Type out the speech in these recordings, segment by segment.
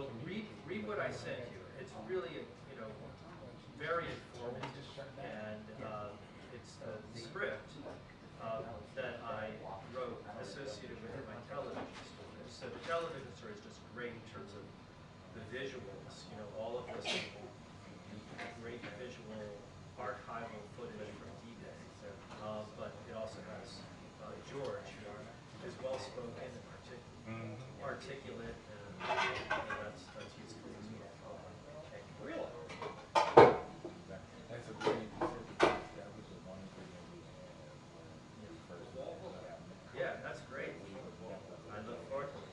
Well, read what I sent you. It's really, very informative, and it's the script that I wrote associated with my television story. So the television story is just great in terms of the visuals, all of this great visual archival footage from D-Day. But it also has George, who is well-spoken and articulate, and that's useful as well. Really? That's a great that was the one thing that we had first. Yeah, that's great. I look forward to it.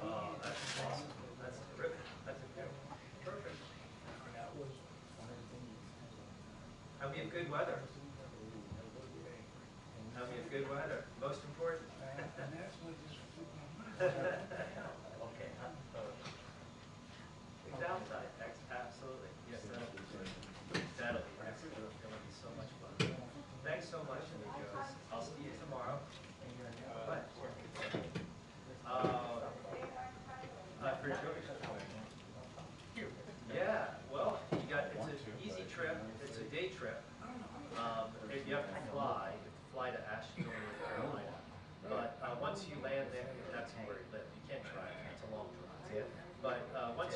Oh, that's awesome. That's terrific. That's perfect. And we have good weather. And we have good weather. Most important. Okay. Downside, absolutely. Yes, that'll be excellent. It's going to be so much fun. Thanks so much, amigos. I'll see you tomorrow. What? For George. Yeah, well, it's an easy trip. It's a day trip. If you have to fly to Asheville, North Carolina. But once you land there, that's where you live. You can't drive. It's a long drive. But once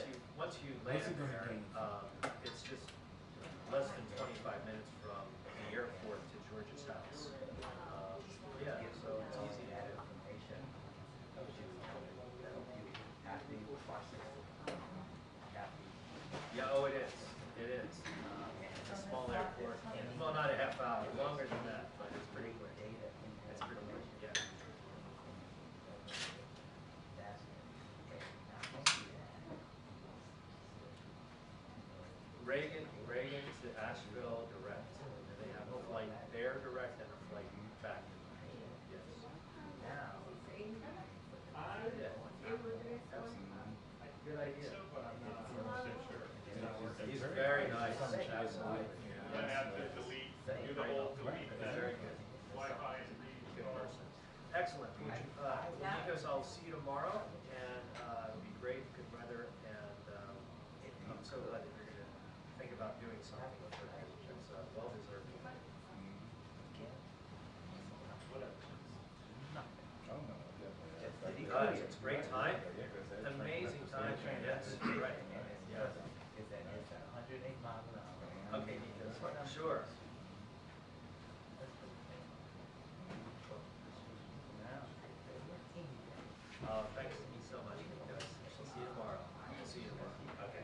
you land there, it's just less than 25 minutes from the airport to George's house. Yeah, so it's easy to do. Yeah, oh, it is. It is. It's a small airport. Well, not a half hour, longer than that, but it's pretty quick. It's pretty quick, yeah. Reagan's to Asheville direct. And they have a flight there direct and a flight back. Yes. Good idea. He's very nice. Absolutely. I have to delete, do the whole delete. Very good. Wi-Fi and Good person. Excellent. Nikos, I'll see you tomorrow, and it'll be great, good weather, and I'm so glad that you're going to think about doing something with her. It's well deserved. It's a great time. Amazing time. Yes, right. Yes. Okay, Nikos. Sure. Thanks so much, Nikos. I'll see you tomorrow. I'll see you tomorrow. Okay.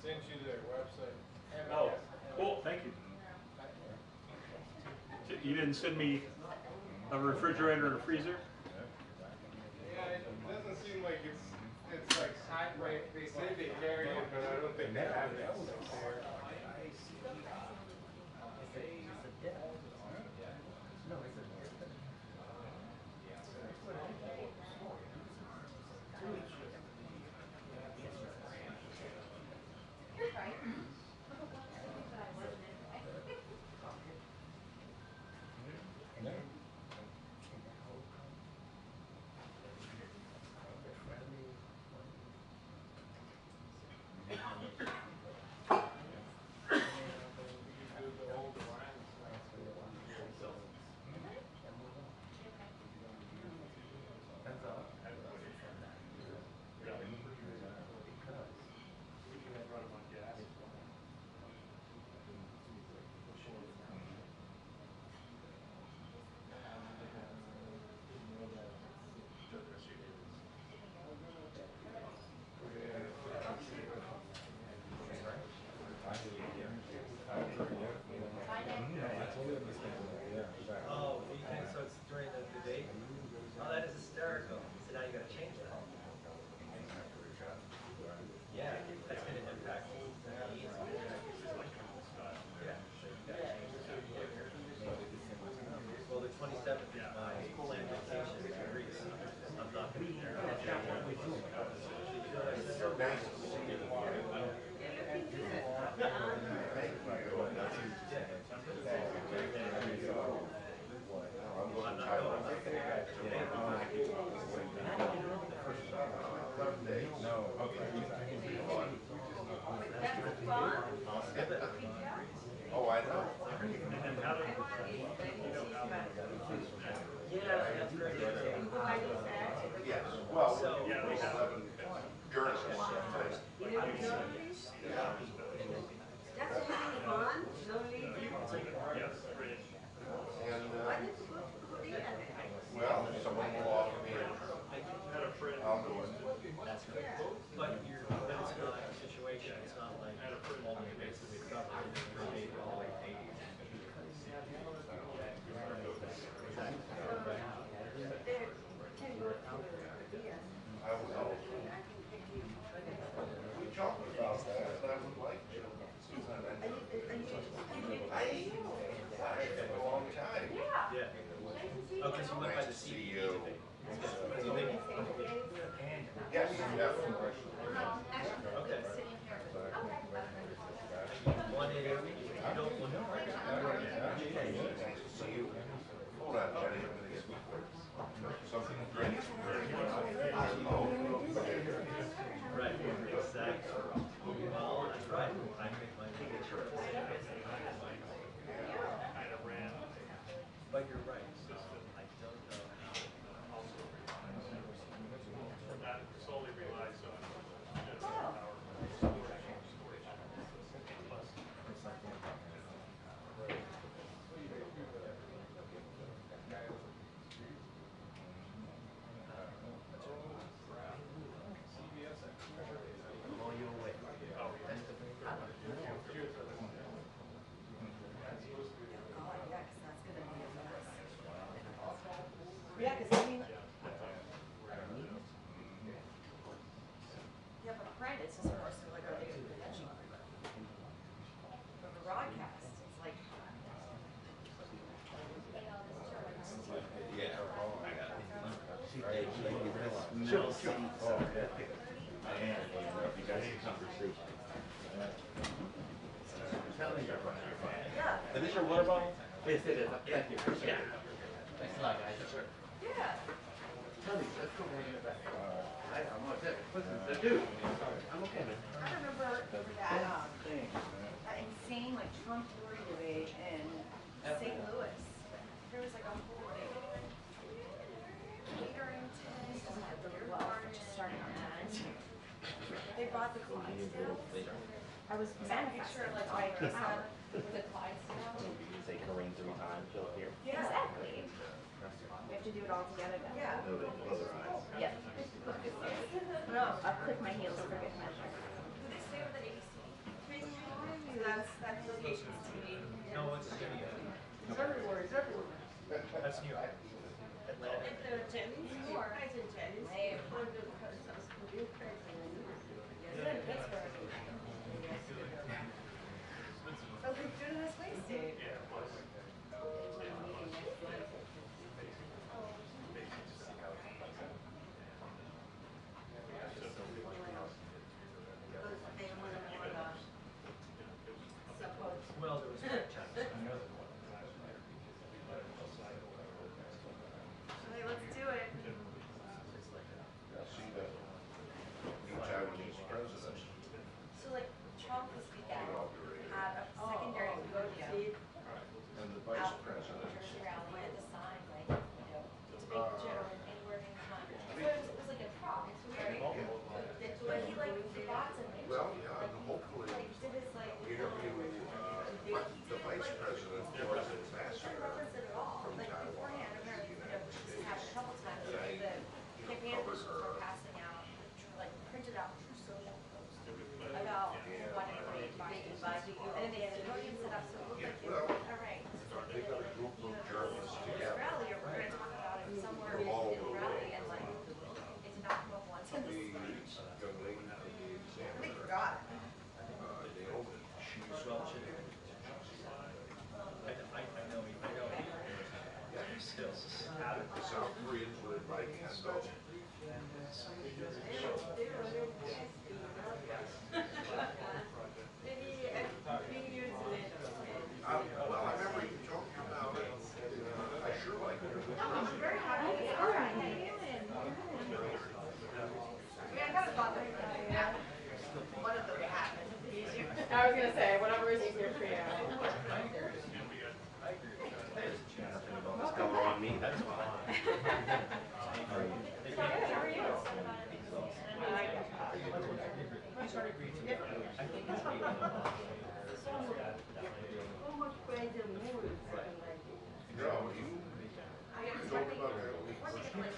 Sent you their website. Oh, cool, thank you. You didn't send me a refrigerator and a freezer? Yeah, it doesn't seem like it's like hot right. They say they carry it, but I don't think they have it. Hold on, Jenny, I'm gonna get something ready. Right, exactly. Well, that's right. I make my signature at the same time. Kind of ran. But you're right. I don't know how. That solely relies on general power storage. Plus, Blow you away. Oh, yeah, because that's going to be a mess. Yeah, because I mean, yeah, but print, it's just more so like, are they going to convention? But the broadcast, it's like, Yeah. Oh, I got it. Sure. Oh, yeah. I am. You guys have a conversation. yeah, Is this your water bottle? Yes, it is. Thank you. Yeah. Thanks a lot, guys. yeah. Tell me, let's go back in the back. I'm all set. Listen, dude, I'm okay, man. I remember that insane like Trump Tory debate in St. Louis. There was like a whole like catering tent, which is starting on that. They bought the Clydesdale. I was manufacturing like all the out. The Clydesdale. You say Karine 3 times, she'll appear. Yeah. Exactly. We have to do it all together then. Yeah. No, but close her eyes. Yep. No, I'll click my heels for good measure. Do they stay with the ABC? That's location TV. No, it's studio. It's everywhere, it's everywhere. That's New York. Atlanta. If they're Jenny's, more. I said Jenny's. Hey, it's in Pittsburgh. Oh, they do it this Wednesday. yeah, plus, Well, there was great times. Okay, let's do it. See the new Taiwanese president. So like Trump this weekend had a secondary podium And the vice president. rally at the sign, like, you know, to make gentlemen anywhere, anytime. So it was like a prop, right? But he like forgot to mention. Well, yeah, and hopefully, Like did his like. the vice president was ambassador Reference it at all. from Like Taiwan. beforehand, I remember, you know, this happened a couple times, where the campaign officials were passing out, like printed out true social posts about what everybody by you, and then they had a podium set up, so it looked like, Well, all right. they got a group of journalists This together. rally, or we're gonna talk about it somewhere in From all the over the rally, world. and like, it did not come up once in The the young speech. lady from the They Examiner, forgot. Naomi, she's Well, I know he. Still. the South Koreans would invite Kendo. Well, I remember you talking about it. I sure like it. I'm very happy. All right. Yeah, I kind of thought that. Yeah. One of them happened. I was gonna say, whatever is easier for you. This color on me, that's fine. How are you? I like it. No, you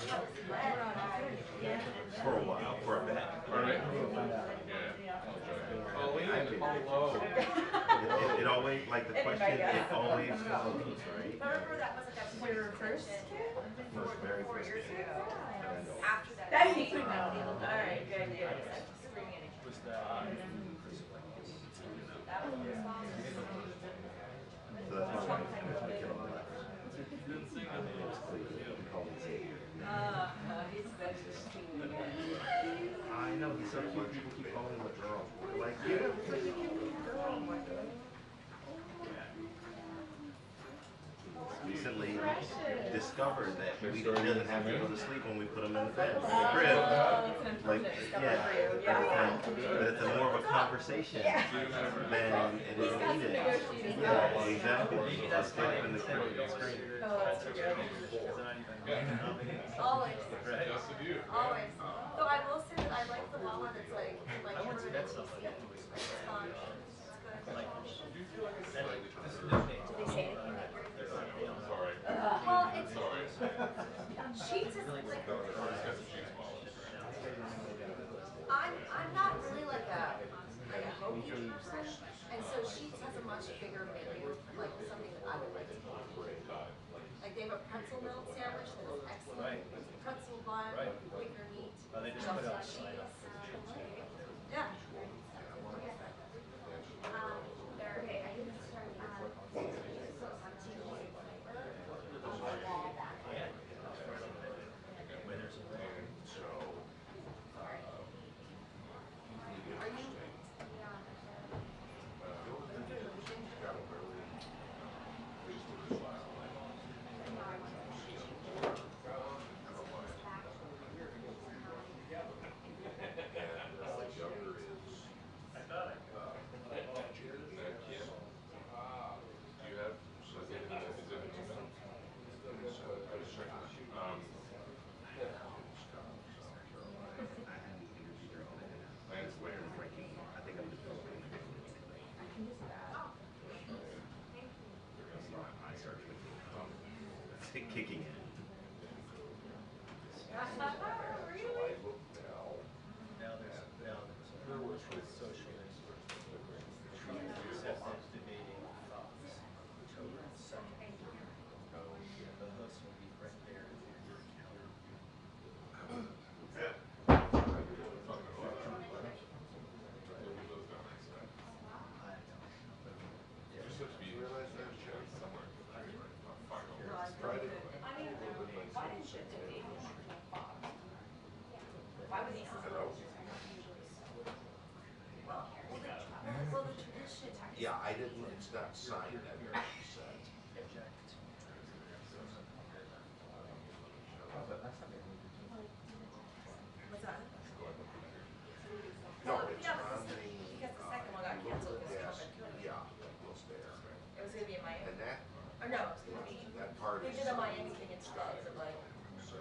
talked about that. For a while, for a bit. It always, like the question, it always follows, right? Remember that was like that Your first kid? First, very 4 first years kid. ago. And then After that. That you could know. Alright, good, good. Was that? That was the response. So that's why I kid on my left. My name is Cleveland. We call me Xavier. He's such a sweet. I know, he's so cute. People keep calling him a girl. They're like, you're such a cute girl. I'm like, discovered that he doesn't have to go to sleep when we put him in the bed, in the crib. It's an Like, unfortunate discovery yeah, for you. but Yeah. it's a more of a conversation than it is needed. Yeah, exactly. Maybe that's Let's why take it in the they crib. it's great. Oh, that's so good. Always. Right. Always. Though I will say that I like the Wawa that's like I went to that stuff. It's fun. It's good. Like, this is new name. Did they say anything? Well, it's Sheets is like I'm not really like a hokey person, and so Sheets has a much bigger menu, like something that I would like to eat. Like they have a pretzel melt sandwich that is excellent. Right. Pretzel bun, Right. quicker meat, They just just put out cheese. Yeah. Okay, I can start. Where there's a Are you? Kicking in. now there's socialist acceptance debating Fox, October 2nd. The host will be right there in your calendar. Why didn't you debate Fox? Why was he on? Well, the tradition. Yeah, I didn't, it's not signed, I never said. What's that? No, Well, it's yeah, on the. because the second one got canceled because Yes, of COVID. yeah, it was there. It was gonna be in Miami. And that, Or no, it was gonna be. that part They is. did a Miami thing instead of like. So,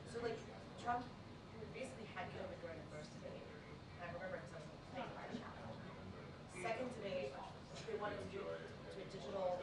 So like Trump basically had COVID during the first debate. And I remember because I was playing by chapel. Second debate, they wanted to do it to a digital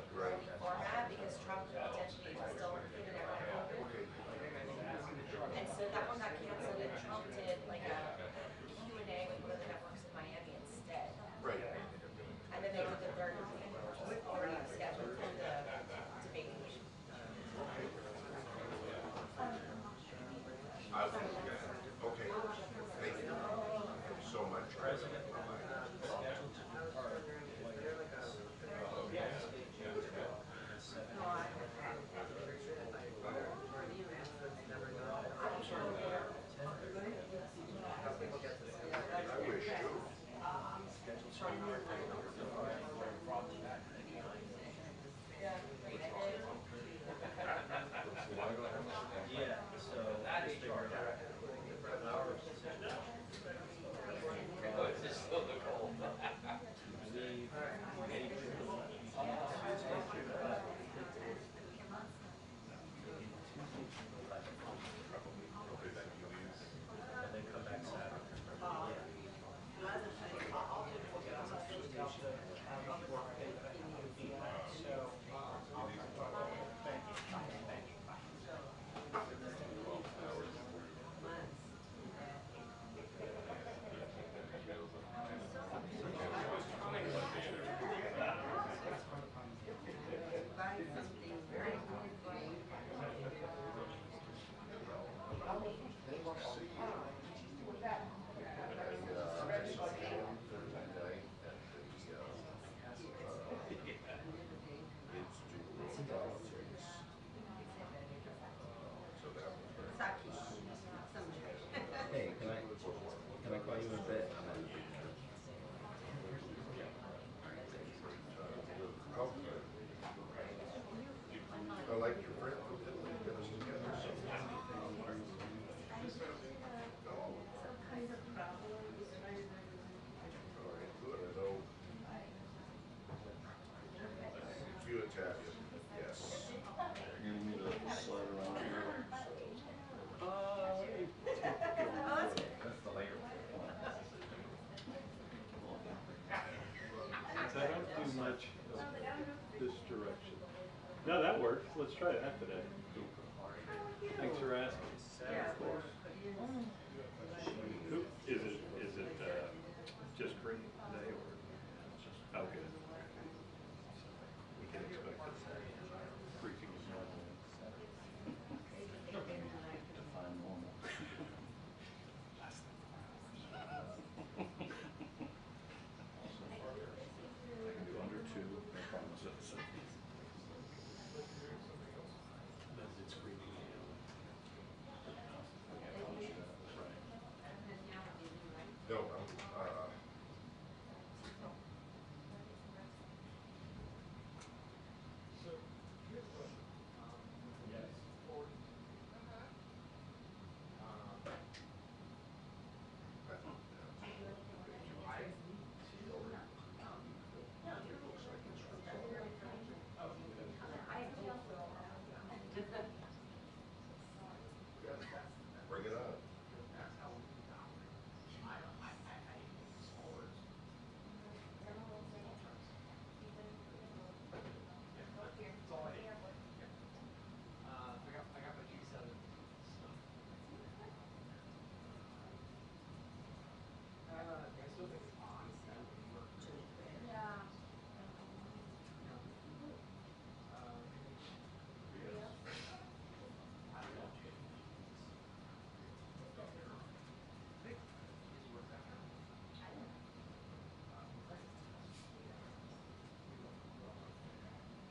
Italian, yes. You need me to slide around here? That's the layer. Does that have too much of this direction? No, that works. Let's try that today. Thanks for asking. Who, is it just Karine today or? Okay. We can expect this briefing is normal. Define normal. I can do under 2, no problem. It's screening. No, bring it on.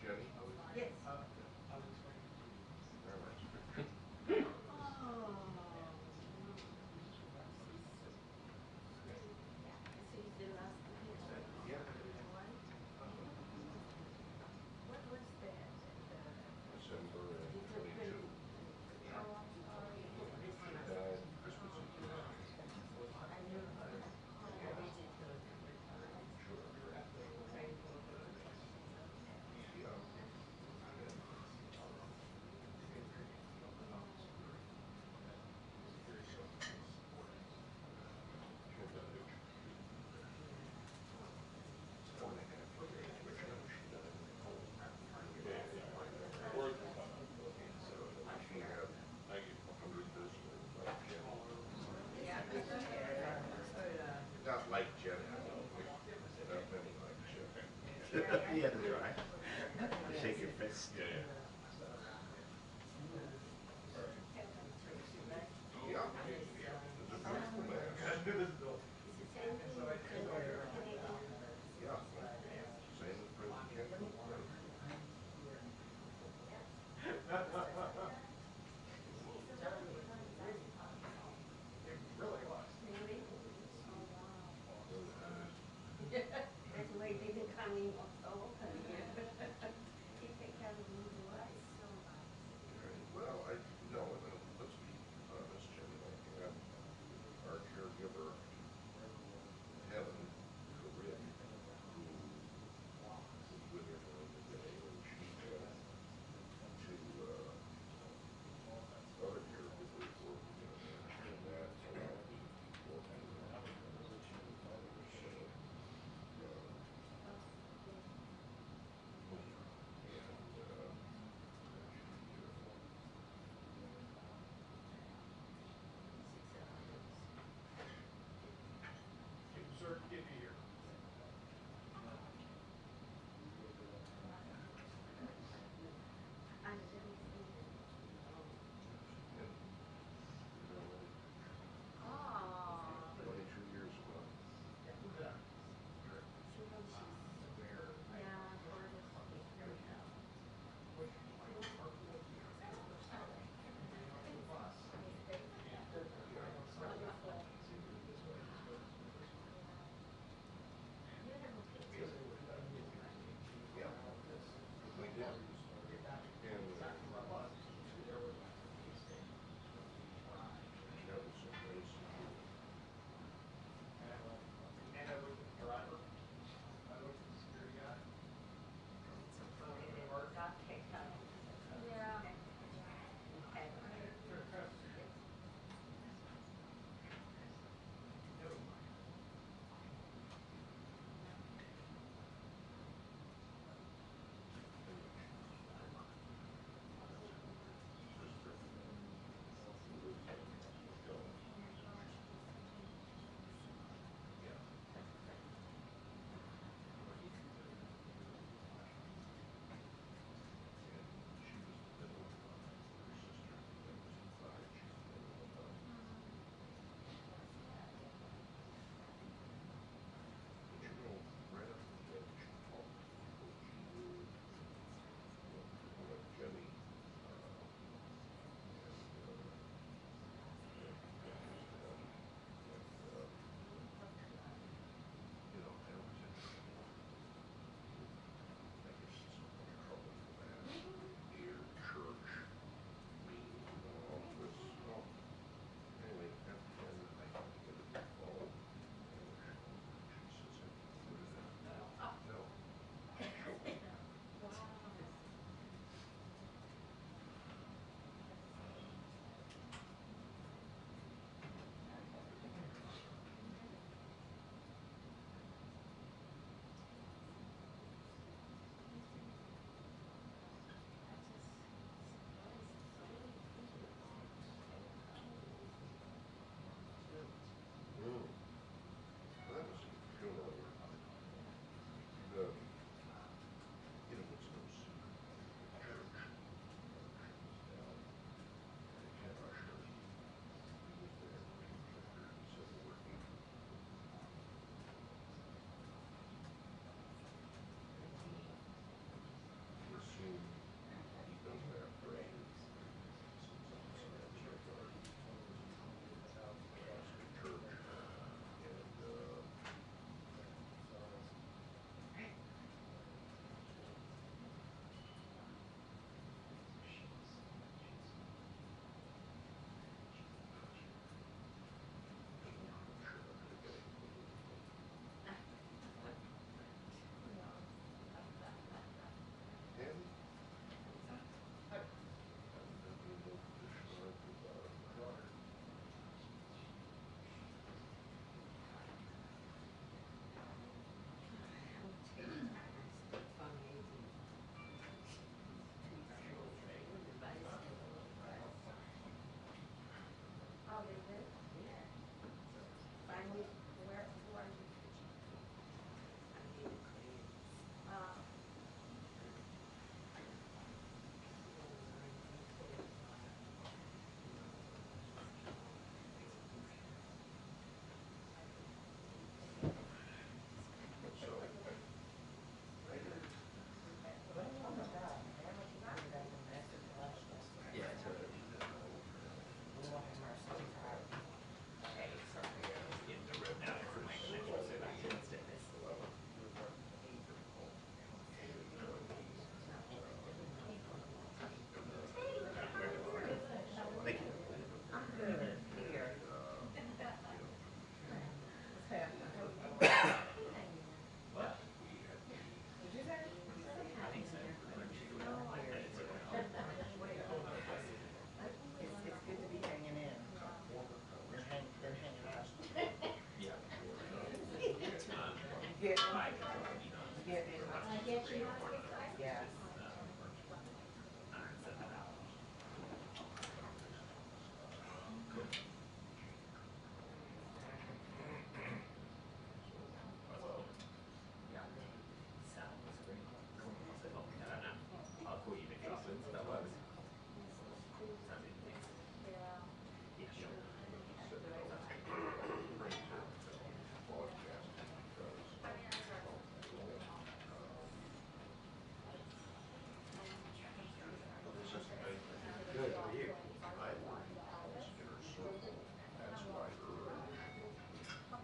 Jenny? Yes. Very much. Yeah. What was that? December 22. Died Christmas Eve. Sure. Yeah. Not like Jenny. Not many like Jenny. You had to try. Shake your fist. Yeah. Yeah. It's a beautiful man. Yeah. Same as President Kennedy. That's the way they've been coming open. They take care of the life. Well, no, let's be honest, Jenny. I had our caregiver, Helen, Corinne, who was with her during the day, and she had other caregivers working in and that allowed people to get you. Yes. Good, how are you? I work in Paul's Inner Circle, that's why early. I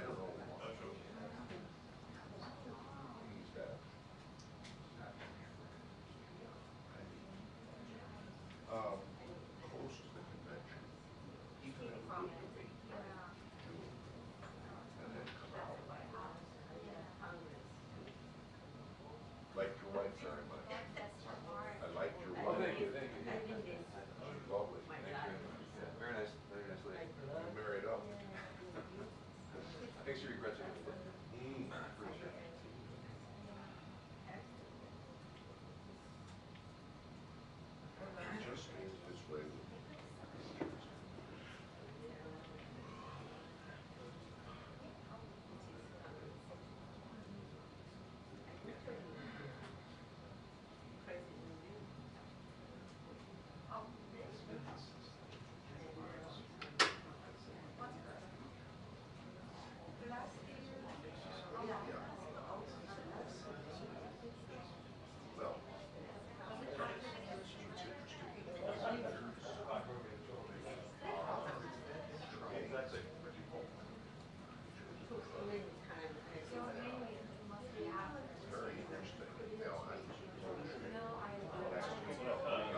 don't know why. He's got. Host the convention. And then come out. Liked your wife very much. I liked your wife. Oh, thank you, thank you. She's lovely. Yeah, very nice lady. You married up. I think she regrets it. Pretty sure. He just stands this way with me. Well, it's interesting. Very interesting. Now, I was approached last week on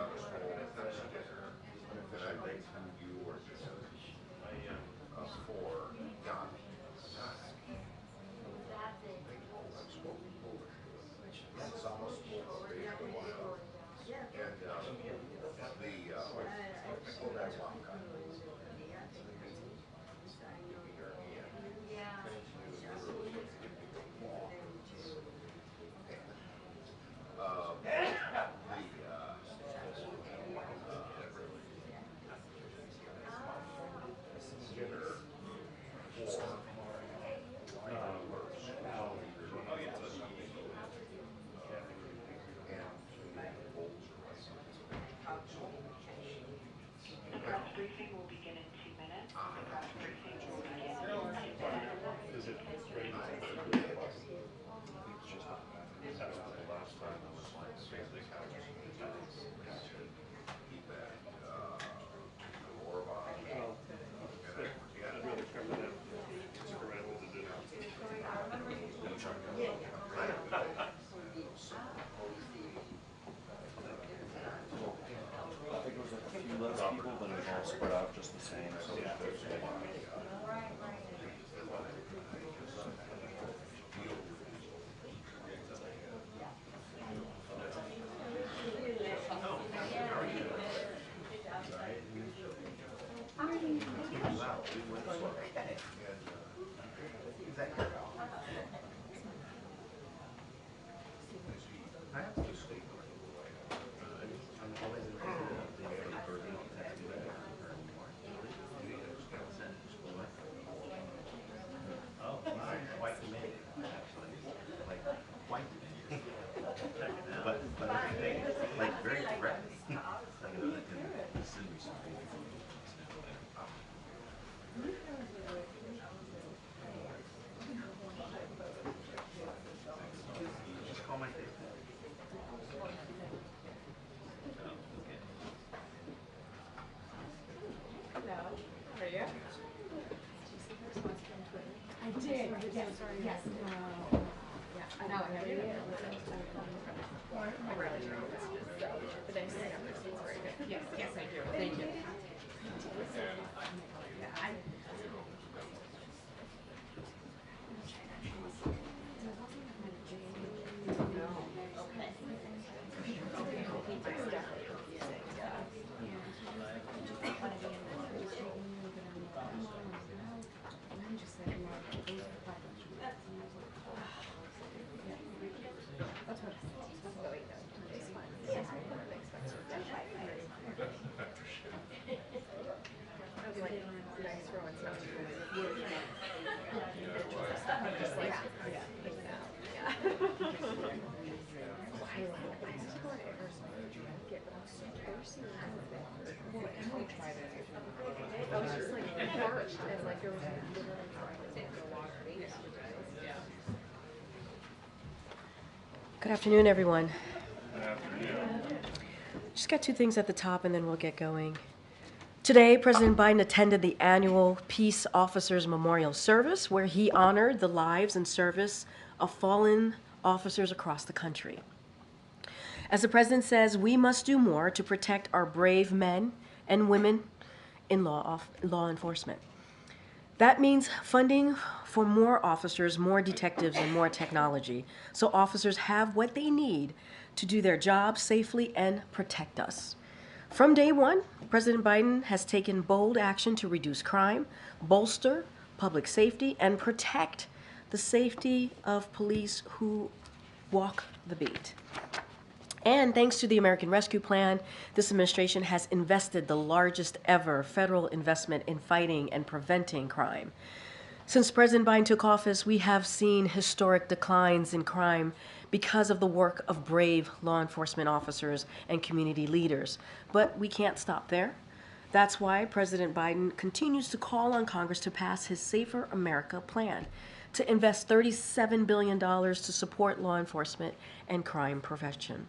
a small business dinner, and I went through your dinner for yacht. I'm smoking Polish. It's almost spoke Spanish for a while. And oh, that's why. Yeah. Literally, give me the walk. And Yes, sorry. Yes. Yeah, I know. I have it. Yes, yes, I do. Thank you. I was just like parched and like there was literally trying to take the water. Good afternoon, everyone. Just got two things at the top and then we'll get going. Today, President Biden attended the annual Peace Officers Memorial Service where he honored the lives and service of fallen officers across the country. As the president says, we must do more to protect our brave men and women in law enforcement. That means funding for more officers, more detectives, and more technology, so officers have what they need to do their job safely and protect us. From day one, President Biden has taken bold action to reduce crime, bolster public safety, and protect the safety of police who walk the beat. And thanks to the American Rescue Plan, this administration has invested the largest ever federal investment in fighting and preventing crime. Since President Biden took office, we have seen historic declines in crime because of the work of brave law enforcement officers and community leaders. But we can't stop there. That's why President Biden continues to call on Congress to pass his Safer America plan, to invest $37 billion to support law enforcement and crime prevention.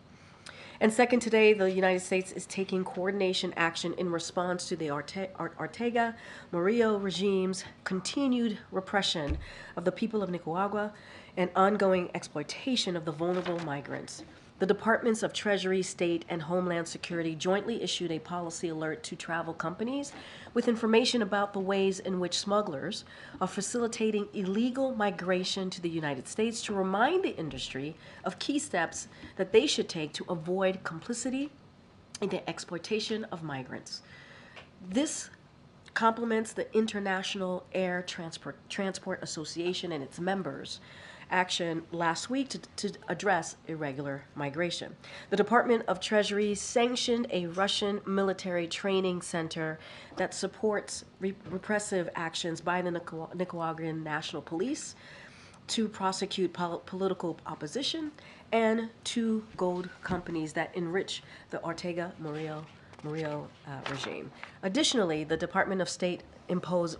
And second, today, the United States is taking coordination action in response to the Ortega Murillo regime's continued repression of the people of Nicaragua and ongoing exploitation of the vulnerable migrants. The Departments of Treasury, State, and Homeland Security jointly issued a policy alert to travel companies with information about the ways in which smugglers are facilitating illegal migration to the United States to remind the industry of key steps that they should take to avoid complicity in the exploitation of migrants. This complements the International Air Transport Association and its members' action last week to address irregular migration. The Department of Treasury sanctioned a Russian military training center that supports repressive actions by the Nicaraguan National Police to prosecute political opposition, and two gold companies that enrich the Ortega Murillo regime. Additionally, the Department of State imposed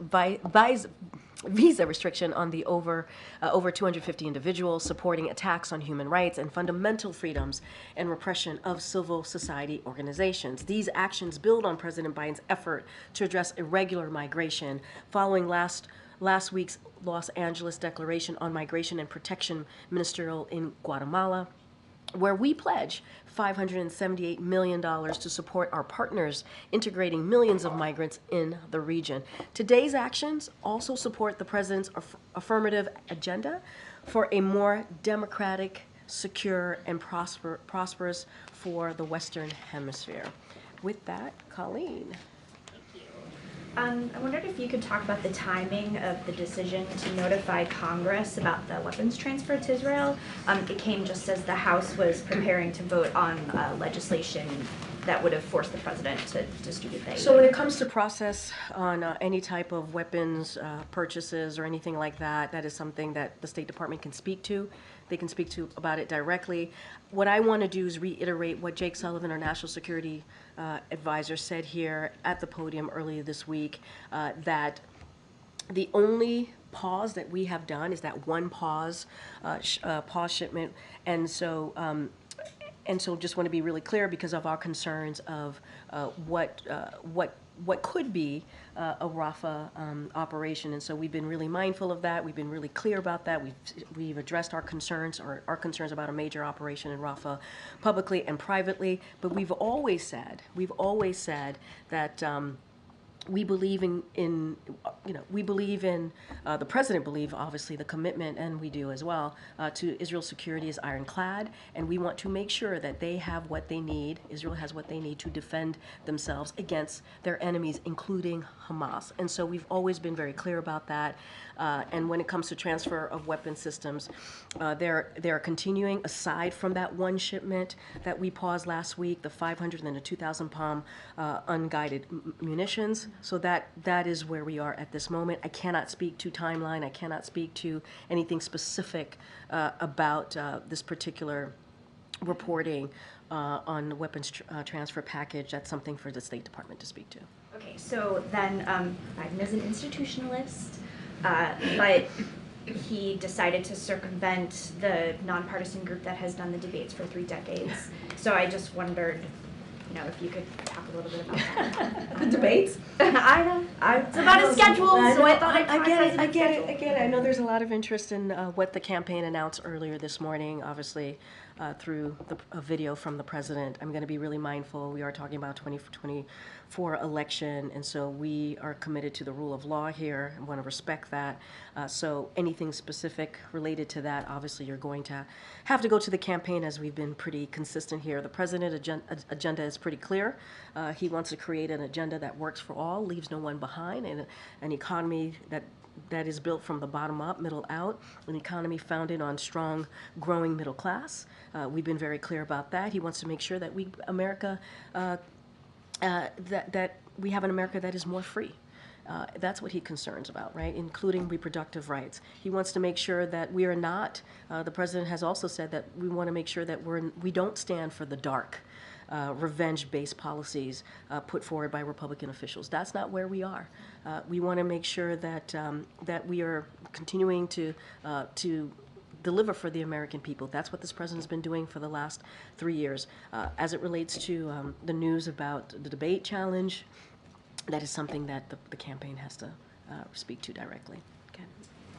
visa restriction on the over 250 individuals supporting attacks on human rights and fundamental freedoms and repression of civil society organizations. These actions build on President Biden's effort to address irregular migration following last week's Los Angeles Declaration on Migration and Protection Ministerial in Guatemala, where we pledge $578 million to support our partners integrating millions of migrants in the region. Today's actions also support the president's affirmative agenda for a more democratic, secure, and prosperous for the Western Hemisphere. With that, Colleen. I wondered if you could talk about the timing of the decision to notify Congress about the weapons transfer to Israel. It came just as the House was preparing to vote on legislation that would have forced the president to distribute the aid. So when it comes to process on any type of weapons purchases or anything like that, that is something that the State Department can speak to. They can speak to about it directly. What I want to do is reiterate what Jake Sullivan, our national security advisor, said here at the podium earlier this week, that the only pause that we have done is that one pause shipment, and so just want to be really clear because of our concerns of what what could be a Rafah operation. And so we've been really mindful of that. We've been really clear about that. We've addressed our concerns about a major operation in Rafah publicly and privately. But we've always said that we believe the president believe, obviously, the commitment, and we do as well, to Israel's security is ironclad, and we want to make sure that they have what they need, Israel has what they need to defend themselves against their enemies, including Hamas. And so we've always been very clear about that. And when it comes to transfer of weapon systems, they're continuing, aside from that one shipment that we paused last week, the 500 and the 2,000 pound unguided munitions. So that is where we are at this moment. I cannot speak to timeline. I cannot speak to anything specific about this particular reporting on the weapons transfer package. That's something for the State Department to speak to. Okay, so then Biden is an institutionalist, but he decided to circumvent the nonpartisan group that has done the debates for 3 decades. So I just wondered, if you could talk a little bit about that. The debates? I know. It's about his schedule, so I thought I'd talk about I get it. I know there's a lot of interest in what the campaign announced earlier this morning, obviously, through a video from the president. I'm going to be really mindful. We are talking about 2024 election, and so we are committed to the rule of law here and want to respect that. So anything specific related to that, obviously, you're going to have to go to the campaign, as we've been pretty consistent here. The president's agenda is pretty clear. He wants to create an agenda that works for all, leaves no one behind, and an economy that is built from the bottom up, middle out, an economy founded on strong, growing middle class. We've been very clear about that. He wants to make sure that we have an America that is more free. That's what he's concerned about, right? Including reproductive rights. He wants to make sure that we are not. The president has also said that we want to make sure that we don't stand for the dark, revenge-based policies put forward by Republican officials. That's not where we are. We want to make sure that we are continuing to deliver for the American people. That's what this president's been doing for the last 3 years. As it relates to the news about the debate challenge, that is something that the campaign has to speak to directly. Okay.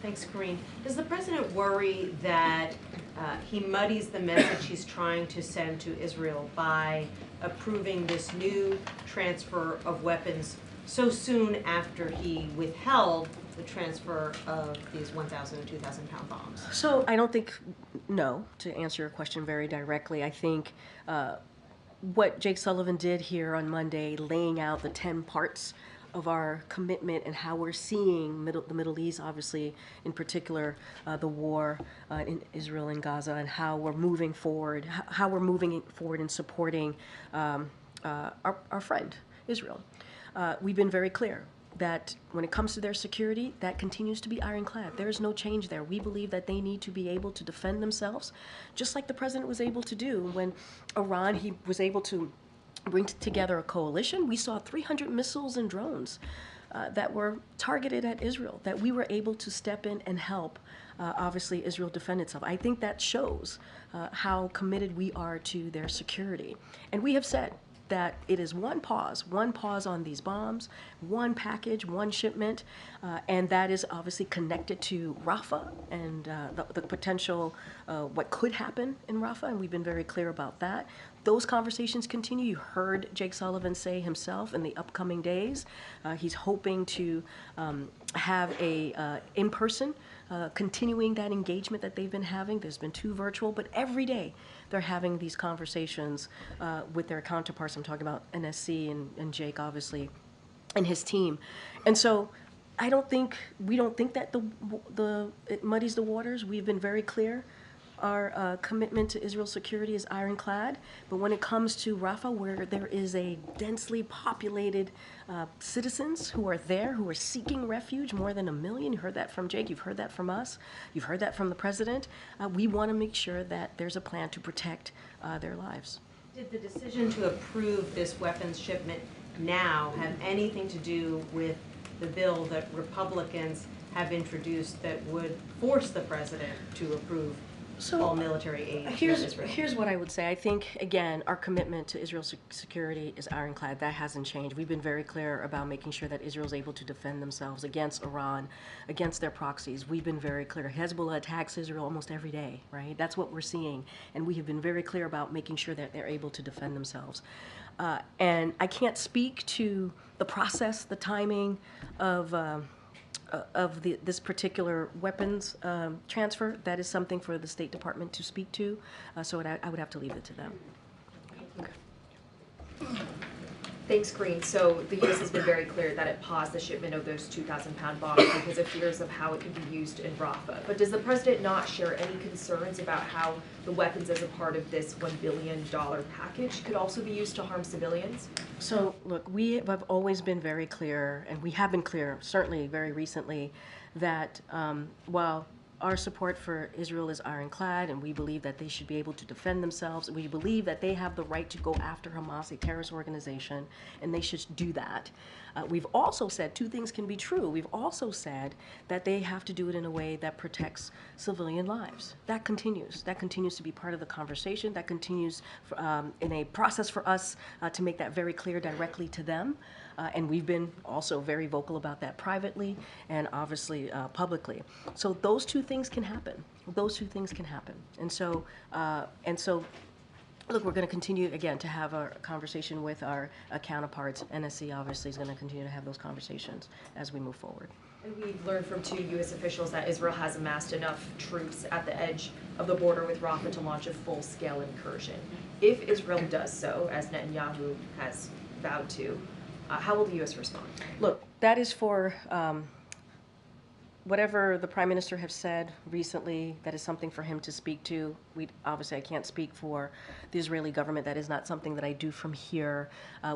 Thanks, Karine. Does the president worry that he muddies the message he's trying to send to Israel by approving this new transfer of weapons so soon after he withheld the transfer of these 1,000 and 2,000 pound bombs? So I don't think, no, to answer your question very directly. I think what Jake Sullivan did here on Monday, laying out the 10 parts of our commitment and how we're seeing the Middle East, obviously, in particular, the war in Israel and Gaza, and how we're moving forward, in supporting our friend, Israel. We've been very clear that when it comes to their security, that continues to be ironclad. There is no change there. We believe that they need to be able to defend themselves, just like the president was able to do when Iran, he was able to bring together a coalition. We saw 300 missiles and drones that were targeted at Israel, that we were able to step in and help, obviously, Israel defend itself. I think that shows how committed we are to their security. And we have said that it is one pause on these bombs, one package, one shipment, and that is obviously connected to Rafah and the potential, what could happen in Rafah, and we've been very clear about that. Those conversations continue. You heard Jake Sullivan say himself in the upcoming days, he's hoping to have a in-person, continuing that engagement that they've been having. There's been 2 virtual, but every day they're having these conversations with their counterparts. I'm talking about NSC and Jake, obviously, and his team. And so we don't think that it muddies the waters. We've been very clear. Our commitment to Israel's security is ironclad, but when it comes to Rafah, where there is a densely populated citizens who are there, who are seeking refuge, more than 1 million. You heard that from Jake, you've heard that from us, you've heard that from the president. We want to make sure that there's a plan to protect their lives. Did the decision to approve this weapons shipment now have anything to do with the bill that Republicans have introduced that would force the president to approve all military aid to Israel? Here's what I would say. I think, again, our commitment to Israel's security is ironclad. That hasn't changed. We've been very clear about making sure that Israel's able to defend themselves against Iran, against their proxies. We've been very clear. Hezbollah attacks Israel almost every day, right? That's what we're seeing. And we have been very clear about making sure that they're able to defend themselves. And I can't speak to the process, the timing of this particular weapons transfer. That is something for the State Department to speak to, so I would have to leave it to them. Thanks, Karine. So the U.S. has been very clear that it paused the shipment of those 2,000-pound bombs because of fears of how it could be used in Rafah. But does the president not share any concerns about how the weapons as a part of this $1 billion package could also be used to harm civilians? So, look, we have always been very clear, and we have been clear, certainly very recently, that while our support for Israel is ironclad, and we believe that they should be able to defend themselves. We believe that they have the right to go after Hamas, a terrorist organization, and they should do that. We've also said two things can be true. We've also said that they have to do it in a way that protects civilian lives. That continues. That continues to be part of the conversation. That continues in a process for us to make that very clear directly to them. And we've been also very vocal about that privately and obviously publicly. So those two things can happen. Those two things can happen. And so, look, we're going to continue, again, to have a conversation with our counterparts. NSC obviously is going to continue to have those conversations as we move forward. And we've learned from two U.S. officials that Israel has amassed enough troops at the edge of the border with Rafah to launch a full-scale incursion. If Israel does so, as Netanyahu has vowed to, how will the U.S. respond? Look, that is for whatever the Prime Minister has said recently. That is something for him to speak to. Obviously, I can't speak for the Israeli government. That is not something that I do from here.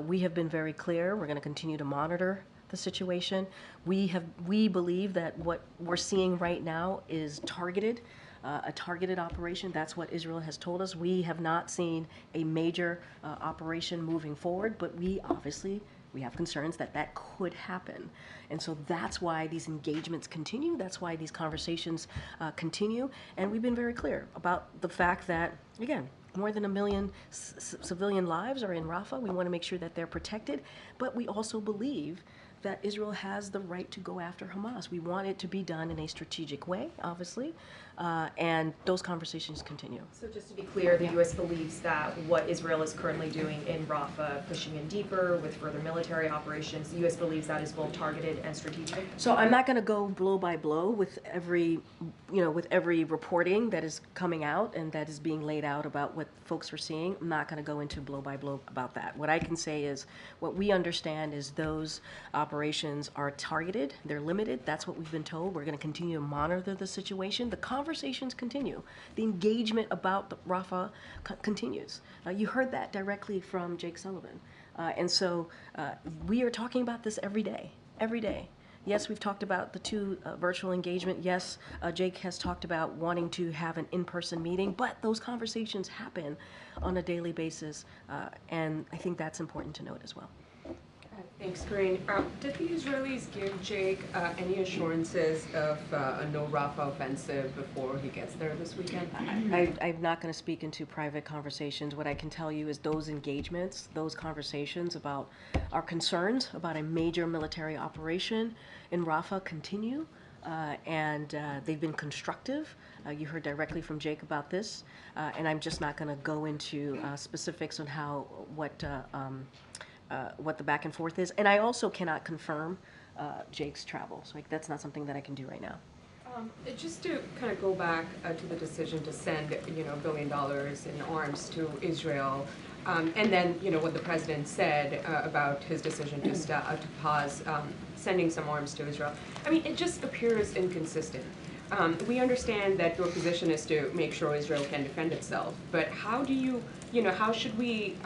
We have been very clear. We're going to continue to monitor the situation. We believe that what we're seeing right now is targeted. A targeted operation. That's what Israel has told us. We have not seen a major operation moving forward, but we have concerns that that could happen. And so that's why these engagements continue. That's why these conversations continue. And we've been very clear about the fact that, again, more than 1 million civilian lives are in Rafah. We want to make sure that they're protected. But we also believe that Israel has the right to go after Hamas. We want it to be done in a strategic way, obviously, and those conversations continue. So just to be clear, the U.S. believes that what Israel is currently doing in Rafah, pushing in deeper with further military operations, the U.S. believes that is both targeted and strategic? So I'm not going to go blow by blow with every reporting that is coming out and that is being laid out about what folks are seeing. I'm not going to go into blow by blow about that. What I can say is what we understand is those operations are targeted, they're limited. That's what we've been told. We're going to continue to monitor the situation. The conversations continue. The engagement about the Rafah continues. You heard that directly from Jake Sullivan. And so we are talking about this every day, every day. Yes, we've talked about the two virtual engagement. Yes, Jake has talked about wanting to have an in-person meeting, but those conversations happen on a daily basis, and I think that's important to note as well. Thanks, Karine. Did the Israelis give Jake any assurances of a no Rafah offensive before he gets there this weekend? I'm not going to speak into private conversations. What I can tell you is those engagements, those conversations about our concerns about a major military operation in Rafah continue, and they've been constructive. You heard directly from Jake about this, and I'm just not going to go into specifics on what the back and forth is. And I also cannot confirm Jake's travel. So that's not something that I can do right now. Just to kind of go back to the decision to send, $1 billion in arms to Israel, and then, what the president said about his decision to pause sending some arms to Israel. I mean, it just appears inconsistent. We understand that your position is to make sure Israel can defend itself, but how do how should we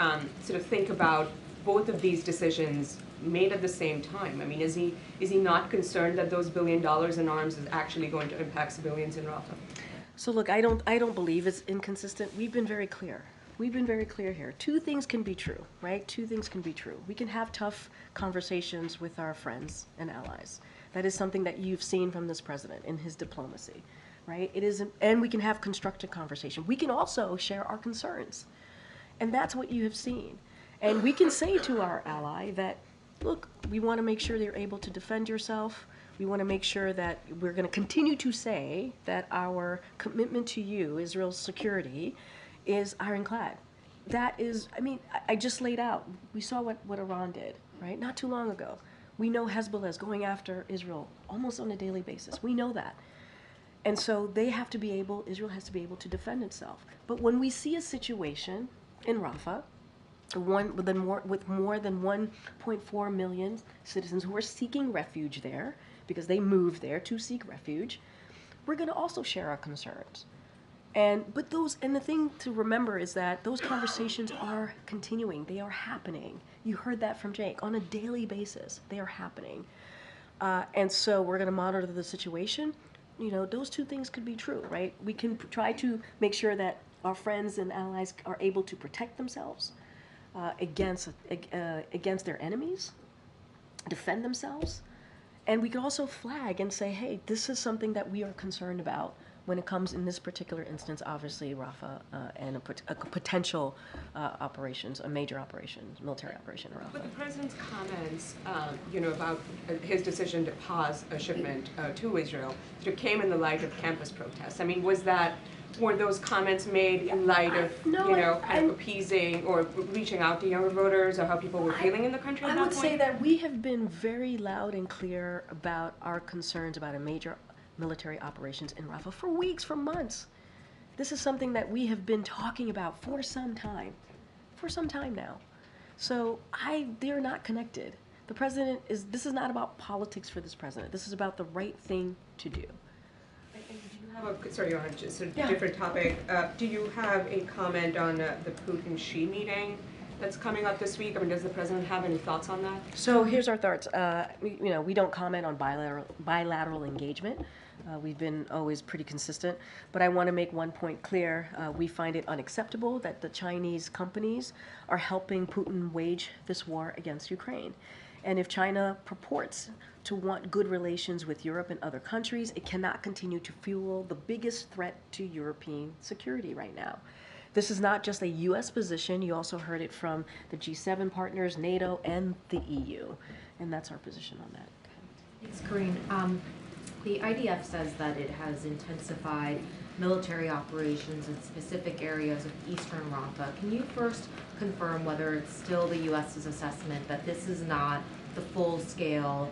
sort of think about both of these decisions made at the same time? I mean, is he not concerned that those $1 billion in arms is actually going to impact civilians in Rafah? So look, I don't believe it's inconsistent. We've been very clear. We've been very clear here. Two things can be true, right? Two things can be true. We can have tough conversations with our friends and allies. That is something that you've seen from this president in his diplomacy. right? It is, and we can have constructive conversation. We can also share our concerns. And that's what you have seen. And we can say to our ally that, look, we want to make sure they're able to defend yourself. We want to make sure that we're going to continue to say that our commitment to you, Israel's security, is ironclad. That is, I mean, I just laid out. We saw what Iran did, right? Not too long ago. We know Hezbollah is going after Israel almost on a daily basis. We know that. And so they have to be able, Israel has to be able to defend itself. But when we see a situation in Rafah, with more than 1.4 million citizens who are seeking refuge there, because they moved there to seek refuge, we're going to also share our concerns. And the thing to remember is that those conversations are continuing. They are happening. You heard that from Jake. On a daily basis, they are happening. And so we're going to monitor the situation. You know, those two things could be true, right? We can try to make sure that our friends and allies are able to protect themselves against their enemies, defend themselves. And we can also flag and say, hey, this is something that we are concerned about when it comes in this particular instance, obviously Rafah and a potential operations, a major operation, military operation in Rafah. But the president's comments, about his decision to pause a shipment to Israel, came in the light of campus protests. I mean, were those comments made in light of, kind of appeasing or reaching out to younger voters, or how people were feeling in the country at that point? I would say that we have been very loud and clear about our concerns about a major military operations in Rafah for weeks, for months. This is something that we have been talking about for some time now. So they're not connected. The president this is not about politics for this president. This is about the right thing to do. Sorry, just a different topic. Do you have a comment on the Putin-Xi meeting that's coming up this week? I mean, does the president have any thoughts on that? So here's our thoughts. We don't comment on bilateral engagement. We've been always pretty consistent. But I want to make one point clear. We find it unacceptable that the Chinese companies are helping Putin wage this war against Ukraine. And if China purports to want good relations with Europe and other countries, it cannot continue to fuel the biggest threat to European security right now. This is not just a U.S. position. You also heard it from the G7 partners, NATO, and the EU. And that's our position on that. Thanks, Karine. The IDF says that it has intensified military operations in specific areas of eastern Rafah. Can you first confirm whether it's still the U.S.'s assessment that this is not the full-scale,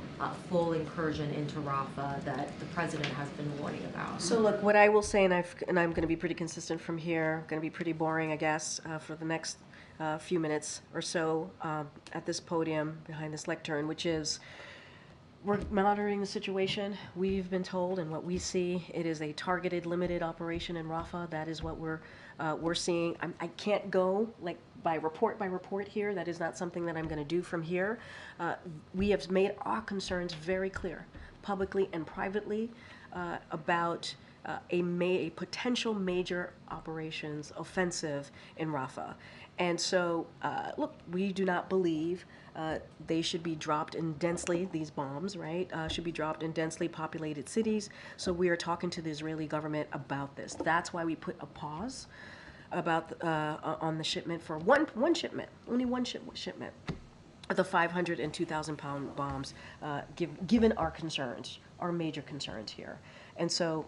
full incursion into Rafah that the president has been warning about? So look, what I will say, and I'm going to be pretty consistent from here, going to be pretty boring, I guess, for the next few minutes or so at this podium behind this lectern, which is we're monitoring the situation. We've been told, and what we see, it is a targeted, limited operation in Rafah. That is what we're seeing. I can't go like by report here. That is not something that I'm going to do from here. We have made our concerns very clear, publicly and privately, about a potential major operations offensive in Rafah. And so, look, we do not believe they should be dropped in these bombs, right, should be dropped in densely populated cities. So we are talking to the Israeli government about this. That's why we put a pause on the shipment for one shipment, only one shipment of the 500 and 2,000 pound bombs, given our concerns, our major concerns here. And so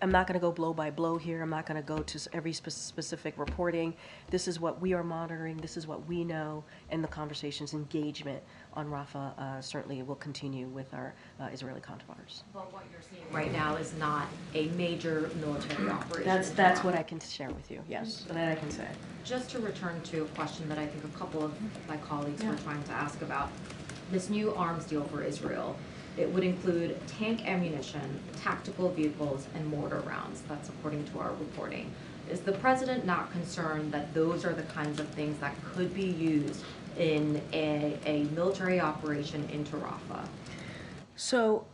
I'm not going to go blow by blow here. I'm not going to go to every specific reporting. This is what we are monitoring. This is what we know. And the conversations, engagement on Rafah certainly will continue with our Israeli counterparts. But what you're seeing right now is not a major military operation. That's what I can share with you, yes, that I can say. Just to return to a question that I think a couple of my colleagues were trying to ask about, this new arms deal for Israel. It would include tank ammunition, tactical vehicles, and mortar rounds. That's according to our reporting. Is the president not concerned that those are the kinds of things that could be used in a military operation into Rafah? So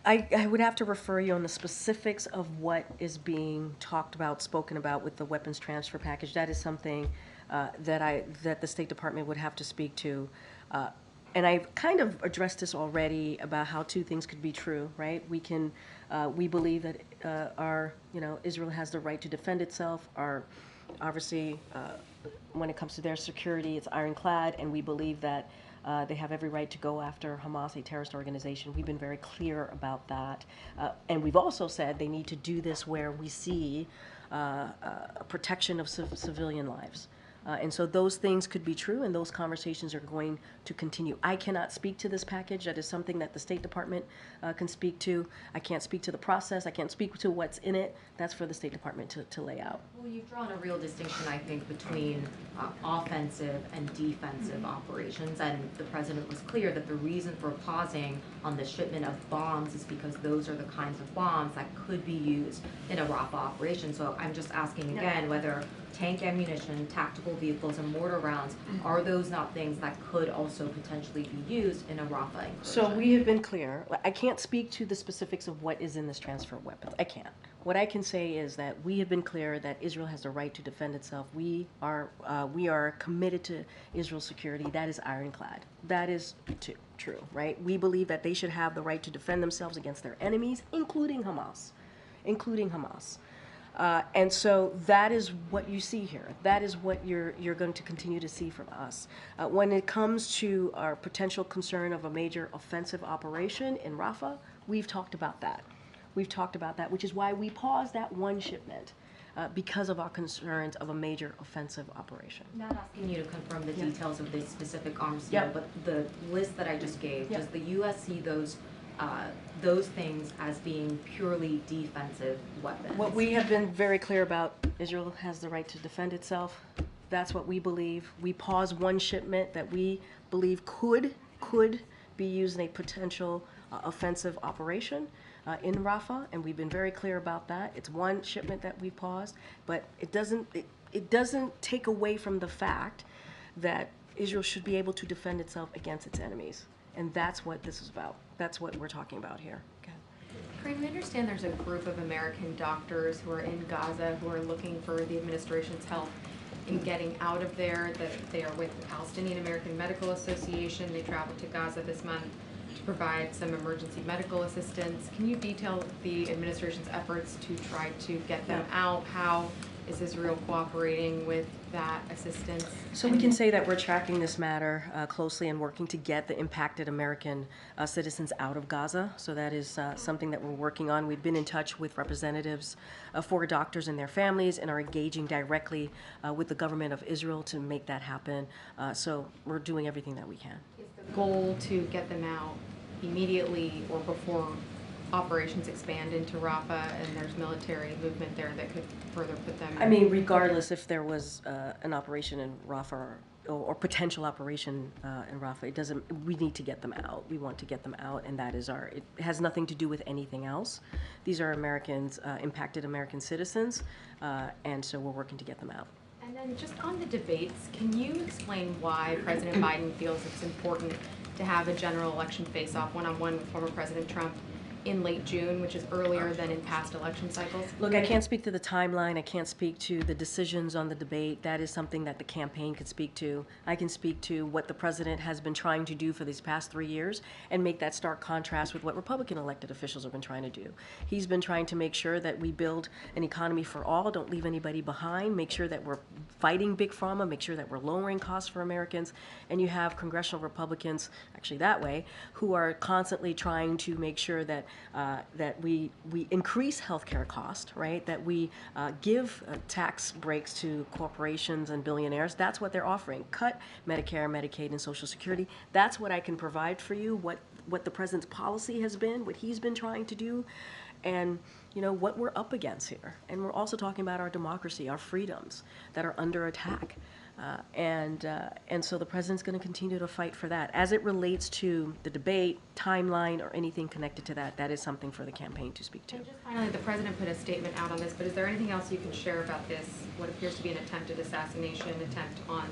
I would have to refer you on the specifics of what is being talked about, spoken about with the weapons transfer package. That is something that the State Department would have to speak to. And I've kind of addressed this already about how two things could be true, right? We believe that Israel has the right to defend itself. Obviously, when it comes to their security, it's ironclad, and we believe that they have every right to go after Hamas, a terrorist organization. We've been very clear about that. And we've also said they need to do this where we see a protection of civilian lives. And so those things could be true, and those conversations are going to continue. I cannot speak to this package. That is something that the State Department can speak to. I can't speak to the process. I can't speak to what's in it. That's for the State Department to lay out. Well, you've drawn a real distinction, I think, between offensive and defensive operations, and the president was clear that the reason for pausing on the shipment of bombs is because those are the kinds of bombs that could be used in a Rafah operation. So I'm just asking again whether tank ammunition, tactical vehicles, and mortar rounds, are those not things that could also potentially be used in a Rafah incursion? So we have been clear. I can't speak to the specifics of what is in this transfer of weapons. I can't. What I can say is that we have been clear that Israel has the right to defend itself. We are committed to Israel's security. That is ironclad. That is true, right? We believe that they should have the right to defend themselves against their enemies, including Hamas. And so that is what you see here. That is what you're going to continue to see from us. When it comes to our potential concern of a major offensive operation in Rafah, we've talked about that. Which is why we paused that one shipment because of our concerns of a major offensive operation. Not asking you to confirm the details of this specific arms deal, but the list that I just gave, does the U.S. see those things as being purely defensive weapons? What we have been very clear about, Israel has the right to defend itself. That's what we believe. We paused one shipment that we believe could be used in a potential offensive operation in Rafah, and we've been very clear about that. It's one shipment that we paused, but it doesn't take away from the fact that Israel should be able to defend itself against its enemies. And that's what this is about. That's what we're talking about here. Okay. Karine, we understand there's a group of American doctors who are in Gaza who are looking for the administration's help in getting out of there, that they are with the Palestinian American Medical Association. They traveled to Gaza this month to provide some emergency medical assistance. Can you detail the administration's efforts to try to get them out? How is Israel cooperating with that assistance? So we can say that we're tracking this matter closely and working to get the impacted American citizens out of Gaza. So that is something that we're working on. We've been in touch with representatives for doctors and their families and are engaging directly with the government of Israel to make that happen. So we're doing everything that we can. Is the goal to get them out immediately or before operations expand into Rafah and there's military movement there that could further put them? I mean, regardless if there was an operation in Rafah or potential operation in Rafah, it doesn't. We need to get them out. We want to get them out, and that is it has nothing to do with anything else. These are Americans, impacted American citizens, and so we're working to get them out. And then just on the debates, can you explain why President Biden feels it's important to have a general election face-off one-on-one with former President Trump in late June, which is earlier than in past election cycles? Look, I can't speak to the timeline. I can't speak to the decisions on the debate. That is something that the campaign could speak to. I can speak to what the president has been trying to do for these past 3 years and make that stark contrast with what Republican elected officials have been trying to do. He's been trying to make sure that we build an economy for all, don't leave anybody behind, make sure that we're fighting Big Pharma, make sure that we're lowering costs for Americans. And you have congressional Republicans, actually that way, who are constantly trying to make sure that we increase healthcare costs, right? That we give tax breaks to corporations and billionaires. That's what they're offering. Cut Medicare, Medicaid, and Social Security. That's what I can provide for you, what the president's policy has been, what he's been trying to do, and what we're up against here. And we're also talking about our democracy, our freedoms that are under attack. And so the president's going to continue to fight for that. As it relates to the debate, timeline, or anything connected to that, that is something for the campaign to speak to. And just finally, the president put a statement out on this, but is there anything else you can share about this, what appears to be an attempted assassination attempt on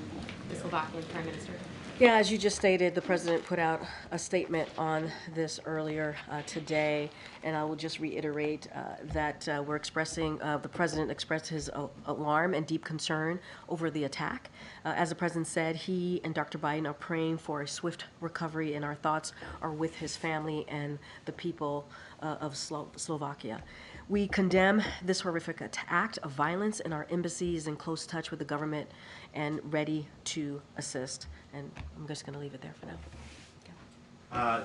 the Slovakian prime minister? Yeah, as you just stated, the president put out a statement on this earlier today, and I will just reiterate that we're expressing, the president expressed his alarm and deep concern over the attack. As the president said, he and Dr. Biden are praying for a swift recovery, and our thoughts are with his family and the people of Slovakia. We condemn this horrific act of violence, and our embassy is in close touch with the government and ready to assist. And I'm just going to leave it there for now.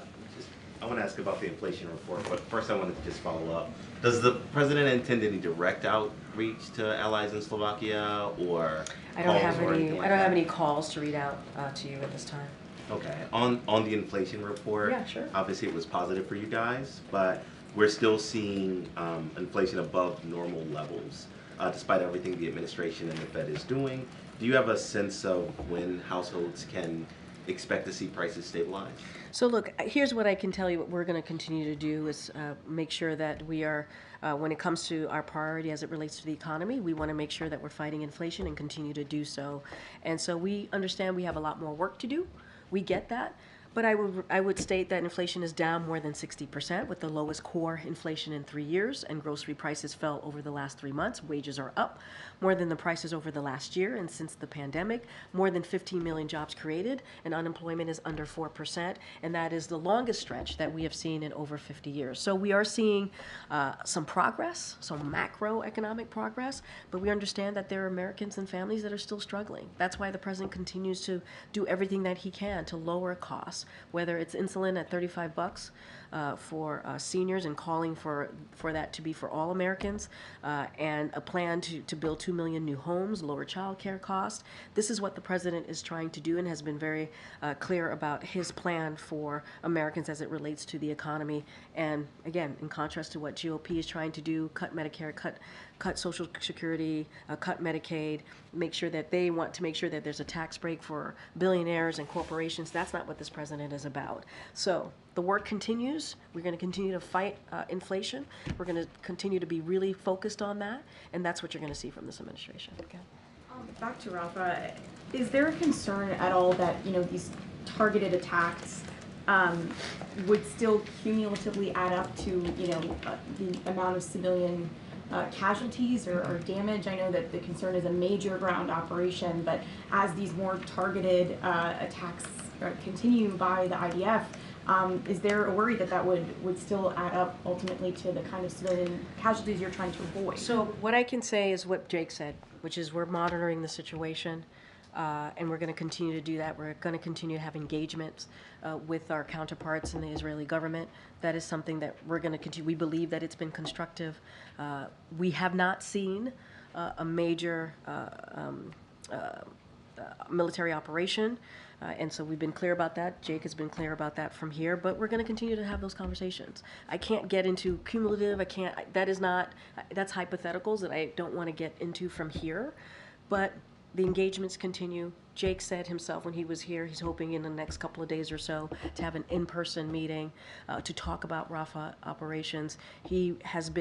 I want to ask about the inflation report, but first I wanted to just follow up. Does the president intend any direct outreach to allies in Slovakia, or I don't have calls or any. anything like I don't have that? any calls to read out to you at this time. Okay. On the inflation report, Yeah, sure. obviously it was positive for you guys, but we're still seeing inflation above normal levels, despite everything the administration and the Fed is doing. Do you have a sense of when households can expect to see prices stabilize? So look, here's what I can tell you. What we're going to continue to do is make sure that we are, when it comes to our priority as it relates to the economy, we want to make sure that we're fighting inflation and continue to do so. And so we understand we have a lot more work to do. We get that. But I would state that inflation is down more than 60%, with the lowest core inflation in 3 years, and grocery prices fell over the last 3 months. Wages are up more than the prices over the last year, and since the pandemic, more than 15 million jobs created, and unemployment is under 4%, and that is the longest stretch that we have seen in over 50 years. So we are seeing some progress, some macroeconomic progress, but we understand that there are Americans and families that are still struggling. That's why the president continues to do everything that he can to lower costs, whether it's insulin at $35 for seniors, and calling for that to be for all Americans, and a plan to build 2 million new homes, lower child care costs. This is what the president is trying to do, and has been very clear about his plan for Americans as it relates to the economy. And again, in contrast to what GOP is trying to do, cut Medicare, cut Social Security, cut Medicaid, make sure that they want to make sure that there's a tax break for billionaires and corporations. That's not what this president is about. So the work continues. We're going to continue to fight inflation. We're going to continue to be really focused on that, and that's what you're going to see from this administration. Okay. Back to Rafa, is there a concern at all that, you know, these targeted attacks would still cumulatively add up to, you know, the amount of civilian casualties or damage? I know that the concern is a major ground operation, but as these more targeted attacks continue by the IDF, is there a worry that would still add up ultimately to the kind of civilian casualties you're trying to avoid? So what I can say is what Jake said, which is we're monitoring the situation, and we're going to continue to do that. We're going to continue to have engagements with our counterparts in the Israeli government. That is something that we're going to continue. We believe that it's been constructive. We have not seen a major military operation, and so we've been clear about that. Jake has been clear about that from here, but we're going to continue to have those conversations. I can't get into cumulative. That's hypotheticals that I don't want to get into from here, but the engagements continue. Jake said himself when he was here, he's hoping in the next couple of days or so to have an in-person meeting to talk about Rafah operations. He has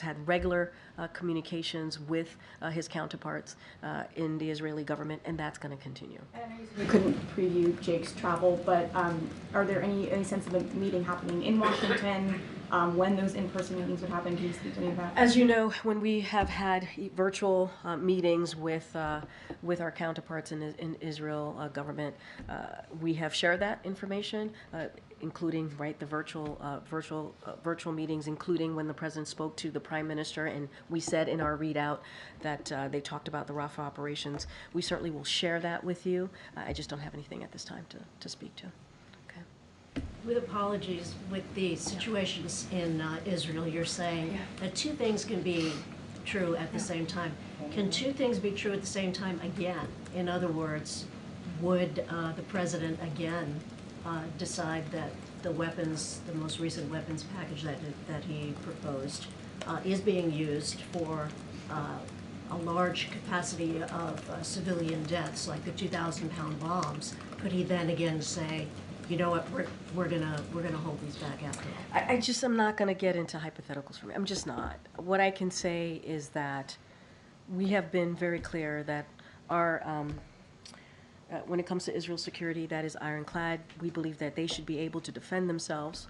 had regular communications with his counterparts in the Israeli government, and that's going to continue. And I know you said you couldn't preview Jake's travel, but are there any sense of a meeting happening in Washington? When those in-person meetings would happen? Can you speak to any of that? As you know, when we have had virtual meetings with our counterparts in Israel government, we have shared that information, including the virtual meetings, including when the president spoke to the prime minister, and we said in our readout that they talked about the Rafah operations. We certainly will share that with you. I just don't have anything at this time to speak to. With apologies, with the situations in Israel, you're saying that two things can be true at the same time. Can two things be true at the same time again? In other words, would the president again decide that the weapons, the most recent weapons package that he proposed, is being used for a large capacity of civilian deaths, like the 2,000-pound bombs? Could he then again say, you know what, we're gonna hold these back after all? I'm not gonna get into hypotheticals for me. I'm just not. What I can say is that we have been very clear that our when it comes to Israel's security, that is ironclad. We believe that they should be able to defend themselves.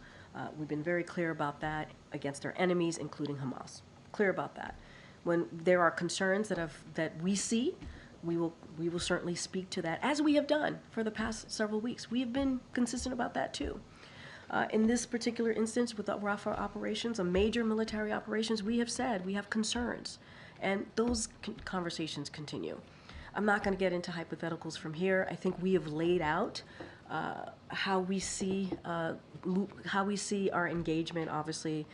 We've been very clear about that against our enemies, including Hamas. Clear about that. When there are concerns that we see, we will certainly speak to that, as we have done for the past several weeks. We have been consistent about that too. In this particular instance with the Rafah operations, a major military operations, we have said we have concerns, and those conversations continue. I'm not going to get into hypotheticals from here. I think we have laid out how we see our engagement, obviously,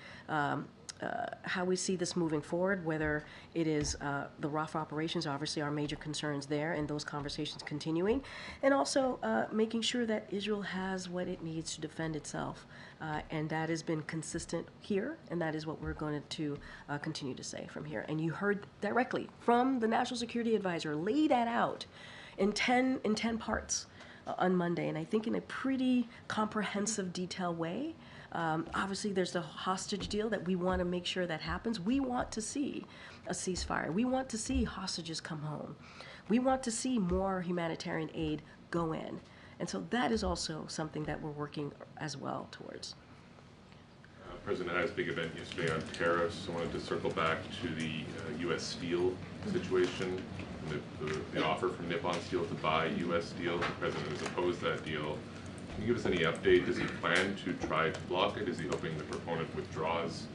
how we see this moving forward, whether it is the Rafah operations, obviously our major concerns there, and those conversations continuing, and also making sure that Israel has what it needs to defend itself. And that has been consistent here, and that is what we're going to continue to say from here. And you heard directly from the National Security Advisor lay that out in 10 parts on Monday, and I think in a pretty comprehensive, detailed way. Obviously, there's the hostage deal that we want to make sure that happens. We want to see a ceasefire. We want to see hostages come home. We want to see more humanitarian aid go in. And so that is also something that we're working as well towards. President had a big event yesterday on tariffs. I wanted to circle back to the U.S. steel situation, the offer from Nippon Steel to buy U.S. steel. The president has opposed that deal. Can you give us any update? Does he plan to try to block it? Is he hoping the proponent withdraws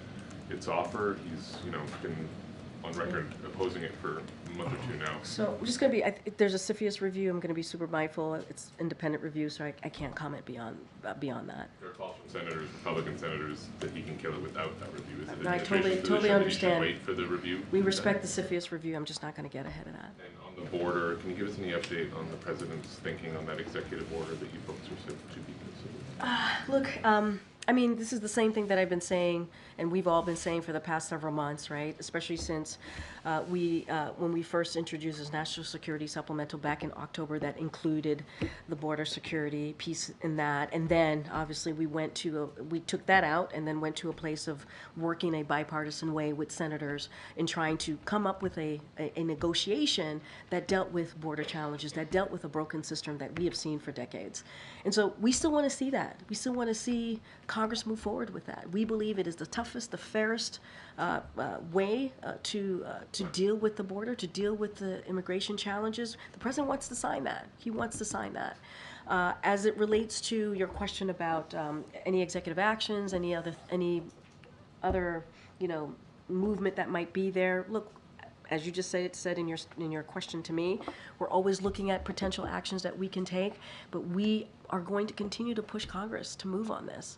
its offer? He's, been on record opposing it for a month or two now. So I'm just going to be, there's a CFIUS review. I'm going to be super mindful. It's independent review, so I can't comment beyond that. There are calls from senators, Republican senators, that he can kill it without that review. Is it No, I administration's totally position understand. that he should wait for the review? We respect the CFIUS review. I'm just not going to get ahead of that. And on the border, can you give us any update on the president's thinking on that executive order that you folks are said to be considering? Look, I mean, this is the same thing that I've been saying, and we've all been saying for the past several months, right? Especially since when we first introduced this national security supplemental back in October, that included the border security piece in that, and then obviously we took that out and then went to a place of working a bipartisan way with senators in trying to come up with a negotiation that dealt with border challenges, that dealt with a broken system that we have seen for decades. And so we still want to see that. We still want to see Congress move forward with that. We believe it is the toughest, the fairest way to deal with the border, to deal with the immigration challenges. The president wants to sign that. He wants to sign that. As it relates to your question about any executive actions, any other movement that might be there, look, as you just said in your question to me, we're always looking at potential actions that we can take, but we are going to continue to push Congress to move on this.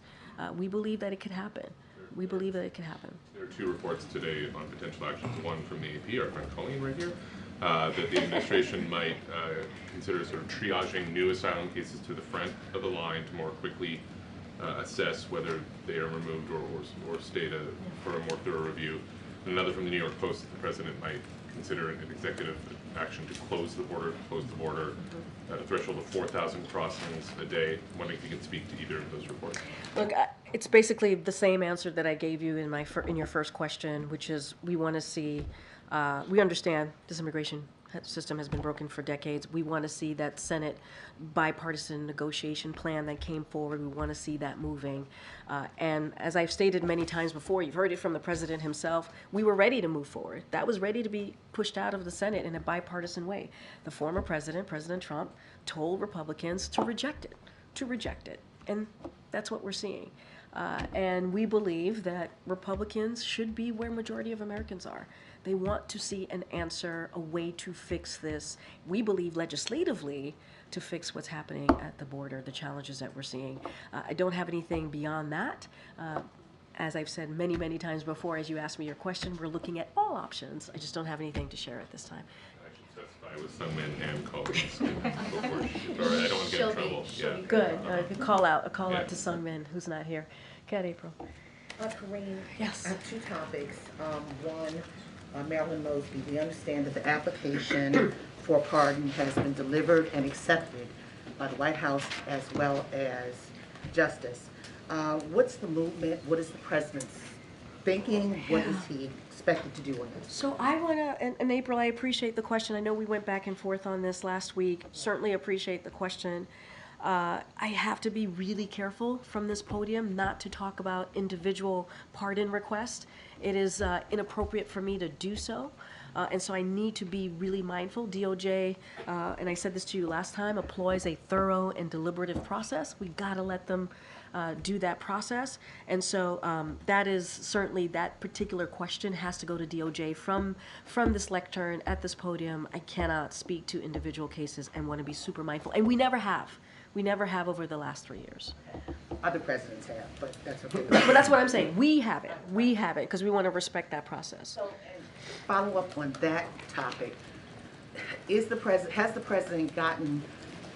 We believe that it could happen. We believe that it can happen. There are two reports today on potential actions. One from the AP, our friend Colleen right here, that the administration might consider sort of triaging new asylum cases to the front of the line to more quickly assess whether they are removed or stayed for a more thorough review. And another from the New York Post that the president might consider an executive action to close the border at a threshold of 4,000 crossings a day. I'm wondering if you can speak to either of those reports. Look, it's basically the same answer that I gave you in your first question, which is we want to see, we understand this immigration system has been broken for decades. We want to see that Senate bipartisan negotiation plan that came forward. We want to see that moving. And as I've stated many times before, you've heard it from the president himself, we were ready to move forward. That was ready to be pushed out of the Senate in a bipartisan way. The former president, President Trump, told Republicans to reject it. And that's what we're seeing. And we believe that Republicans should be where majority of Americans are. They want to see an answer, a way to fix this. We believe legislatively to fix what's happening at the border, the challenges that we're seeing. I don't have anything beyond that. As I've said many, many times before, as you asked me your question, we're looking at all options. I just don't have anything to share at this time. I should specify with some men and colleagues before I don't want to get in trouble. Yeah. Good. A call out to Sungmin, who's not here. Go ahead, April. Karine, yes. I have two topics. One, Marilyn Mosby. We understand that the application for pardon has been delivered and accepted by the White House as well as Justice. What's the movement? What is the president's thinking? What is he expected to do on this? So I want to, and April, I appreciate the question. I know we went back and forth on this last week. Certainly appreciate the question. I have to be really careful from this podium not to talk about individual pardon requests. It is inappropriate for me to do so. And so I need to be really mindful. DOJ, and I said this to you last time, employs a thorough and deliberative process. We've got to let them do that process. And so that is certainly, that particular question has to go to DOJ from this lectern at this podium. I cannot speak to individual cases and want to be super mindful. And we never have. We never have over the last 3 years. Other presidents have, but that's okay. But that's what I'm saying. We have it. We have it because we want to respect that process. So, follow up on that topic. Has the president gotten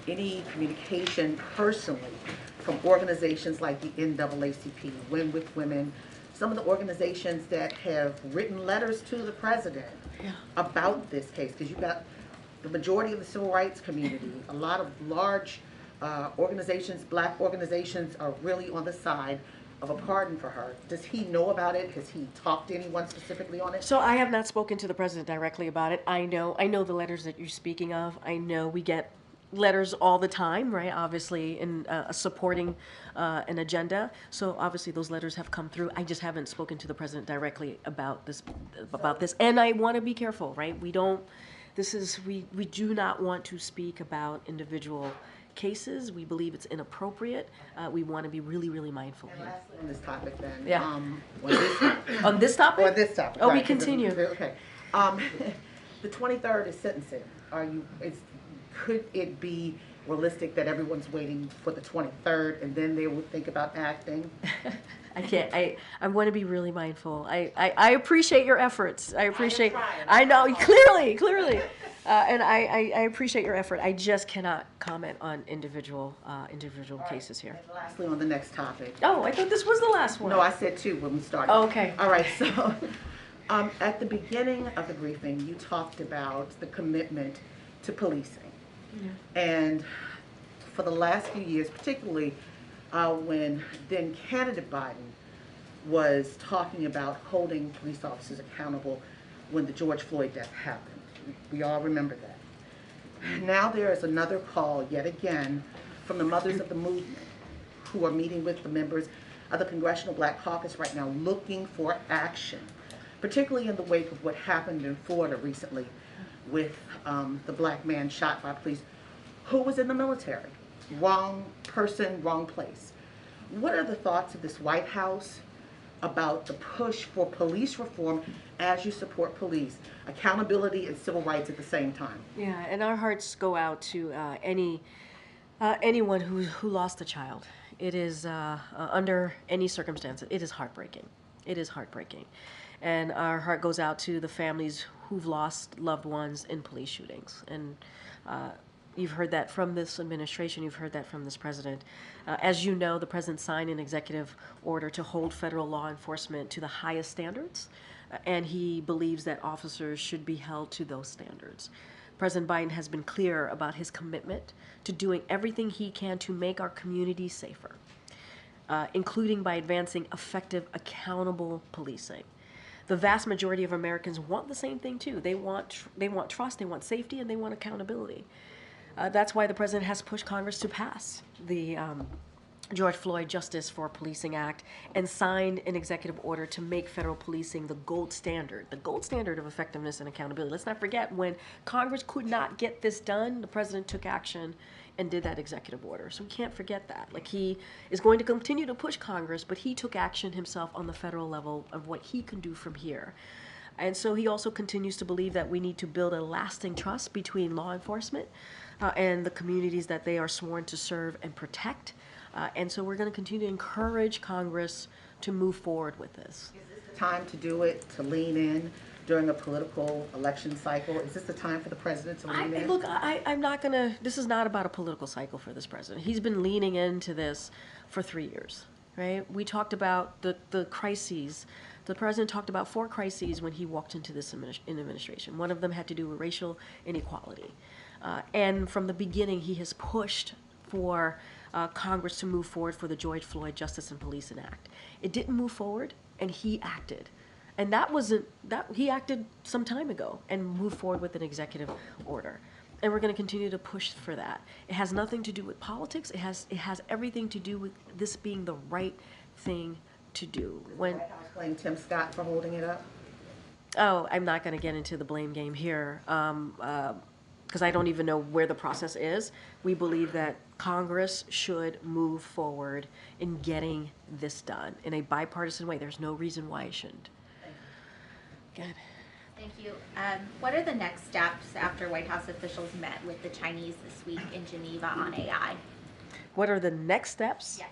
any communication personally from organizations like the NAACP, Win with Women, some of the organizations that have written letters to the president about this case? Because you've got the majority of the civil rights community, a lot of large organizations, black organizations, are really on the side of a pardon for her. Does he know about it? Has he talked to anyone specifically on it? So I have not spoken to the president directly about it. I know the letters that you're speaking of. I know we get letters all the time, right? Obviously, in supporting an agenda. So obviously those letters have come through. I just haven't spoken to the president directly about this. And I want to be careful, right? We do not want to speak about individual cases. We believe it's inappropriate. We want to be really, really mindful here. Lastly on this topic then. Yeah. On this topic. On this topic? On this topic. Oh, right, we continue. Okay. The 23rd is sentencing. Could it be realistic that everyone's waiting for the 23rd and then they would think about acting? I can't. I want to be really mindful. I appreciate your efforts. I appreciate. I know clearly. And I appreciate your effort. I just cannot comment on individual cases here. And lastly, on the next topic. Oh, I thought this was the last one. No, I said two when we started. Oh, okay. All right. So, at the beginning of the briefing, you talked about the commitment to policing, and for the last few years, particularly when then candidate Biden was talking about holding police officers accountable when the George Floyd death happened. We all remember that. Now there is another call yet again from the mothers of the movement who are meeting with the members of the Congressional Black Caucus right now looking for action, particularly in the wake of what happened in Florida recently with the black man shot by police who was in the military. Wrong person, wrong place. What are the thoughts of this White House about the push for police reform as you support police, accountability and civil rights at the same time? Yeah, and our hearts go out to anyone who lost a child. It is under any circumstance, it is heartbreaking. It is heartbreaking. And our heart goes out to the families who've lost loved ones in police shootings. And you've heard that from this administration, you've heard that from this president. As you know, the president signed an executive order to hold federal law enforcement to the highest standards, and he believes that officers should be held to those standards. President Biden has been clear about his commitment to doing everything he can to make our communities safer, including by advancing effective, accountable policing. The vast majority of Americans want the same thing too. They want trust, they want safety, and they want accountability. That's why the president has pushed Congress to pass the George Floyd Justice for Policing Act and signed an executive order to make federal policing the gold standard of effectiveness and accountability. Let's not forget, when Congress could not get this done, the president took action and did that executive order. So we can't forget that. Like, he is going to continue to push Congress, but he took action himself on the federal level of what he can do from here. And so he also continues to believe that we need to build a lasting trust between law enforcement and the communities that they are sworn to serve and protect. And so we're going to continue to encourage Congress to move forward with this. Is this the time to do it, to lean in during a political election cycle? Is this the time for the president to lean in? Look, I'm not going to, this is not about a political cycle for this president. He's been leaning into this for 3 years, right? We talked about the crises. The president talked about 4 crises when he walked into this administration. One of them had to do with racial inequality. And from the beginning, he has pushed for Congress to move forward for the George Floyd Justice and Policing Act. It didn't move forward, and he acted. And that wasn't, he acted some time ago and moved forward with an executive order. And we're going to continue to push for that. It has nothing to do with politics. It has everything to do with this being the right thing to do. When I was blame Tim Scott for holding it up. Oh, I'm not going to get into the blame game here because I don't even know where the process is. We believe that Congress should move forward in getting this done in a bipartisan way. There's no reason why it shouldn't. Good. Thank you. What are the next steps after White House officials met with the Chinese this week in Geneva on AI? What are the next steps? Yes.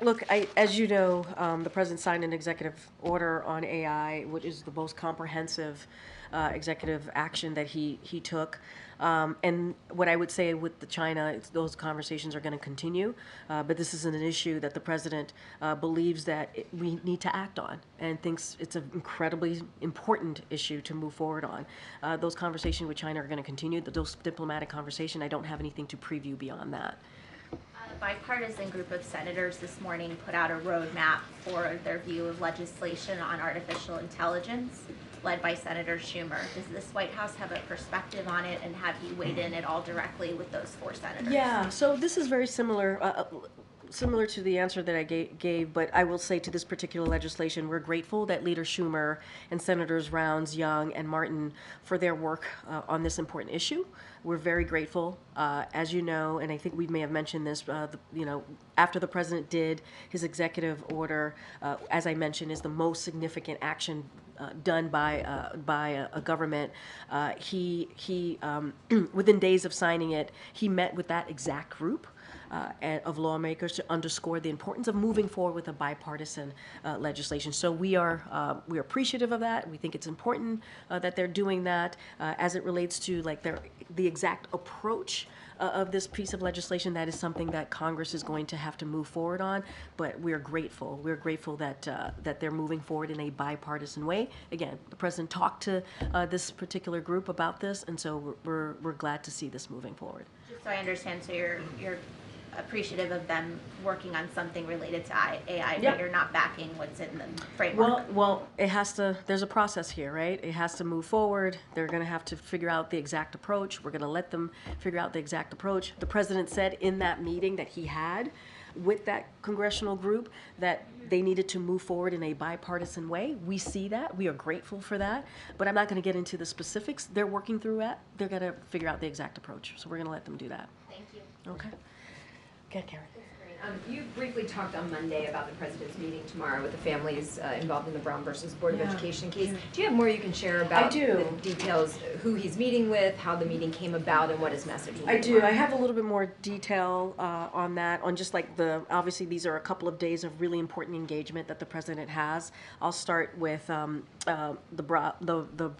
Look, as you know, the president signed an executive order on AI, which is the most comprehensive executive action that he took. And what I would say with the China, those conversations are going to continue, but this is an issue that the president believes that we need to act on and thinks it's an incredibly important issue to move forward on. Those conversations with China are going to continue. Those diplomatic conversations, I don't have anything to preview beyond that. A bipartisan group of senators this morning put out a roadmap for their view of legislation on artificial intelligence, led by Senator Schumer. Does this White House have a perspective on it, and have you weighed in at all directly with those 4 senators? Yeah, so this is very similar to the answer that I gave, but I will say to this particular legislation, we're grateful that Leader Schumer and Senators Rounds, Young, and Martin for their work on this important issue. We're very grateful, as you know, and I think we may have mentioned this, after the president did his executive order, as I mentioned, is the most significant action done by a government. He within days of signing it, he met with that exact group of lawmakers to underscore the importance of moving forward with a bipartisan legislation. So we're appreciative of that. We think it's important that they're doing that as it relates to the exact approach of this piece of legislation. That is something that Congress is going to have to move forward on, but we're grateful. We're grateful that they're moving forward in a bipartisan way. Again, the president talked to this particular group about this, and so we're glad to see this moving forward. Just so I understand, so you're appreciative of them working on something related to AI, Yep. but you're not backing what's in the framework. Well, it has to, there's a process here, right? It has to move forward. They're going to have to figure out the exact approach. We're going to let them figure out the exact approach. The president said in that meeting that he had with that congressional group that they needed to move forward in a bipartisan way. We see that. We are grateful for that. But I'm not going to get into the specifics. They're working through that. They're going to figure out the exact approach. So we're going to let them do that. Thank you. Okay. Okay, Karen. You briefly talked on Monday about the president's meeting tomorrow with the families involved in the Brown versus Board of Education case. Do you have more you can share about the details, who he's meeting with, how the meeting came about, and what his message will be? I do. I have a little bit more detail on that, on just like obviously these are a couple of days of really important engagement that the president has. I'll start with the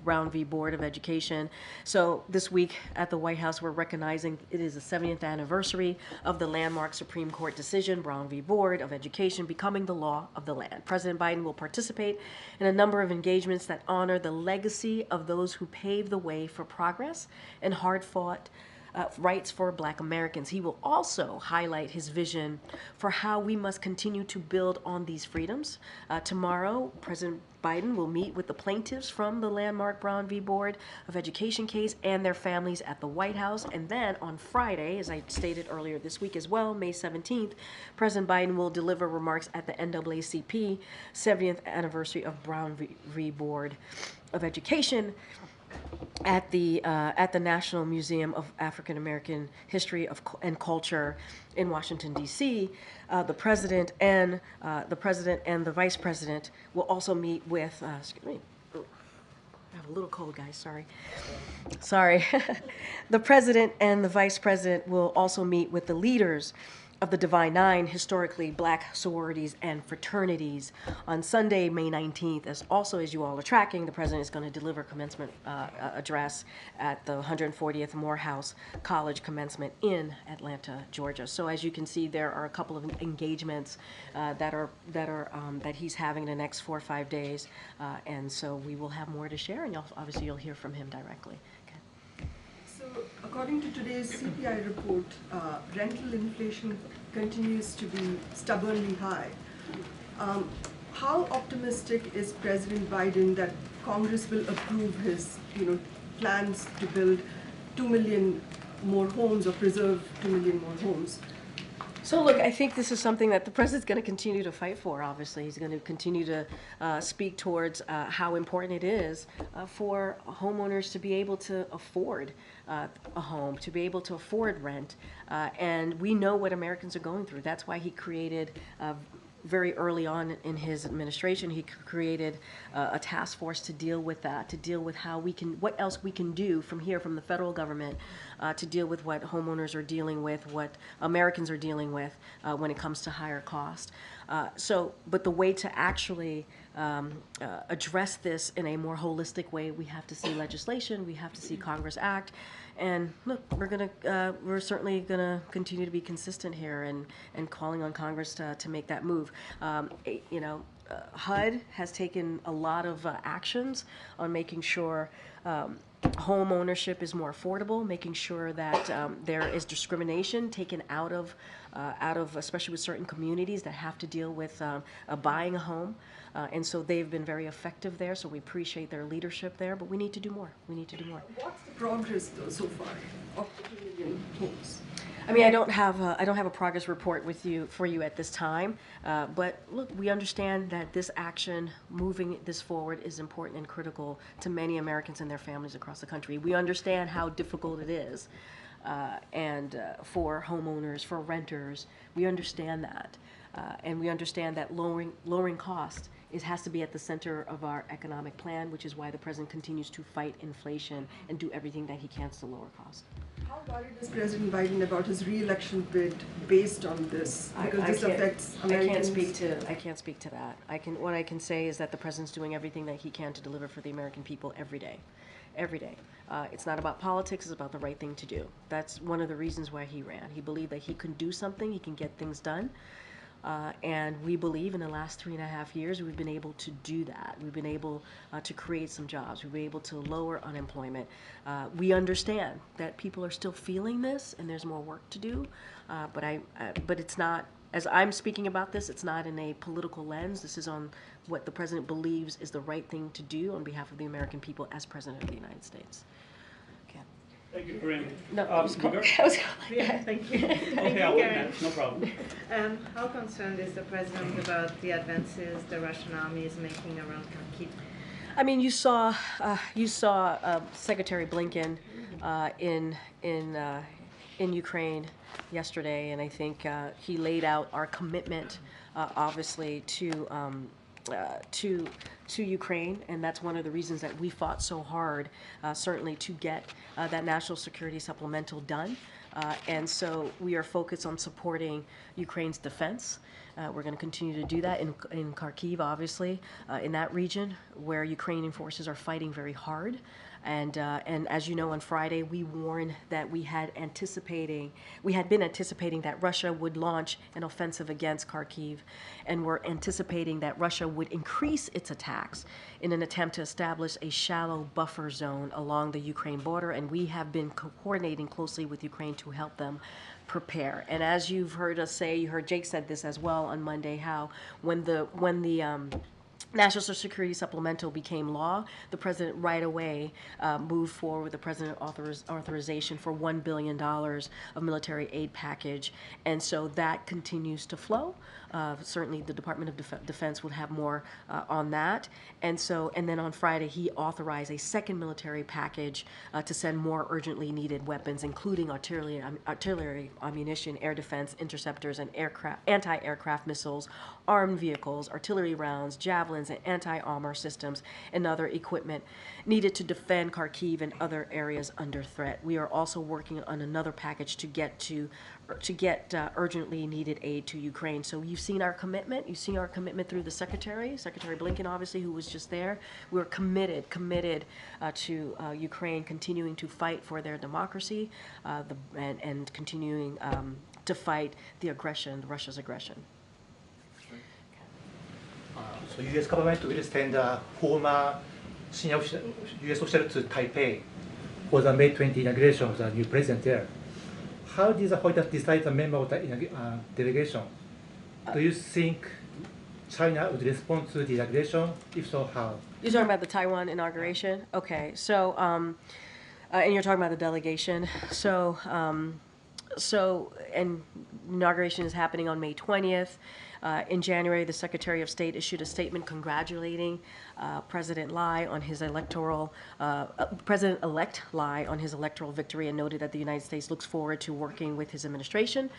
Brown v. Board of Education. So this week at the White House, we're recognizing it is the 70th anniversary of the landmark Supreme Court decision, Brown v. Board of Education, becoming the law of the land. President Biden will participate in a number of engagements that honor the legacy of those who paved the way for progress and hard-fought rights for Black Americans. He will also highlight his vision for how we must continue to build on these freedoms. Tomorrow, President Biden will meet with the plaintiffs from the landmark Brown v. Board of Education case and their families at the White House. And then on Friday, as I stated earlier this week as well, May 17th, President Biden will deliver remarks at the NAACP 70th anniversary of Brown v. Board of Education at the National Museum of African American History and Culture in Washington, D.C. The president and the vice president will also meet with. Excuse me. I have a little cold, guys. Sorry. The president and the vice president will also meet with the leaders of the Divine Nine, historically Black sororities and fraternities. On Sunday, May 19th, as you all are tracking, the president is going to deliver commencement address at the 140th Morehouse College commencement in Atlanta, Georgia. So as you can see, there are a couple of engagements that he's having in the next 4 or 5 days, and so we will have more to share, and obviously you'll hear from him directly. So, according to today's CPI report, rental inflation continues to be stubbornly high. how optimistic is President Biden that Congress will approve his, plans to build 2 million more homes or preserve 2 million more homes? So look, I think this is something that the president's going to continue to fight for, obviously. He's going to continue to speak towards how important it is for homeowners to be able to afford a home, to be able to afford rent. And we know what Americans are going through. That's why he created very early on in his administration, he created a task force to deal with that, to deal with how we can, what else we can do from here, from the federal government, to deal with what homeowners are dealing with, what Americans are dealing with when it comes to higher cost. But the way to actually address this in a more holistic way, we have to see legislation, we have to see Congress act. And look, we're certainly gonna continue to be consistent here and calling on Congress to make that move. HUD has taken a lot of actions on making sure home ownership is more affordable, making sure that there is discrimination taken out of especially with certain communities that have to deal with buying a home. And so they've been very effective there, so we appreciate their leadership there, but we need to do more. We need to do more. What's the progress, though, so far of the 2 million homes? I mean, I don't have a progress report for you at this time, but look, we understand that this action, moving this forward, is important and critical to many Americans and their families across the country. We understand how difficult it is, and for homeowners, for renters, we understand that, and we understand that lowering cost has to be at the center of our economic plan, which is why the president continues to fight inflation and do everything that he can to lower cost. How worried is President Biden about his re-election bid based on this? Because this affects Americans. I can't speak to that. What I can say is that the president's doing everything that he can to deliver for the American people every day. Every day. It's not about politics, it's about the right thing to do. That's one of the reasons why he ran. He believed that he can do something, he can get things done. And we believe in the last 3.5 years we've been able to do that. We've been able to create some jobs. We've been able to lower unemployment. We understand that people are still feeling this and there's more work to do, but it's not, as I'm speaking about this, it's not in a political lens. This is on what the president believes is the right thing to do on behalf of the American people as president of the United States. Thank you, Karine. No, I was calling. Yeah, thank you. Okay, I'll wait that. No problem. How concerned is the president about the advances the Russian army is making around Kharkiv? I mean, you saw Secretary Blinken in Ukraine yesterday, and I think he laid out our commitment, obviously, to Ukraine, and that's one of the reasons that we fought so hard, certainly to get that national security supplemental done. And so we are focused on supporting Ukraine's defense. We're going to continue to do that in Kharkiv, obviously, in that region where Ukrainian forces are fighting very hard. And as you know, on Friday, we warned that we had been anticipating that Russia would launch an offensive against Kharkiv, and we're anticipating that Russia would increase its attacks in an attempt to establish a shallow buffer zone along the Ukraine border, and we have been coordinating closely with Ukraine to help them prepare. And as you've heard us say, you heard Jake said this as well on Monday, how when the National Security Supplemental became law, the president right away moved forward with the president authorization for $1 billion of military aid package. And so that continues to flow. Certainly the Department of Defense will have more on that. And then on Friday, he authorized a second military package to send more urgently needed weapons, including artillery ammunition, air defense, interceptors, and anti-aircraft missiles, armed vehicles, artillery rounds, javelins, and anti-armor systems, and other equipment needed to defend Kharkiv and other areas under threat. We are also working on another package to get urgently needed aid to Ukraine. So you've seen our commitment. You've seen our commitment through the Secretary Blinken, obviously, who was just there. We're committed to Ukraine continuing to fight for their democracy and continuing to fight Russia's aggression. So U.S. government will send a former senior U.S. official to Taipei for the May 20 inauguration of the new president there. How did the White House decide the member of the delegation? Do you think China would respond to the inauguration? If so, how? You're talking about the Taiwan inauguration? Okay, so, and you're talking about the delegation. And inauguration is happening on May 20th. In January, the Secretary of State issued a statement congratulating President Lai on his President-elect Lai on his electoral victory, and noted that the United States looks forward to working with his administration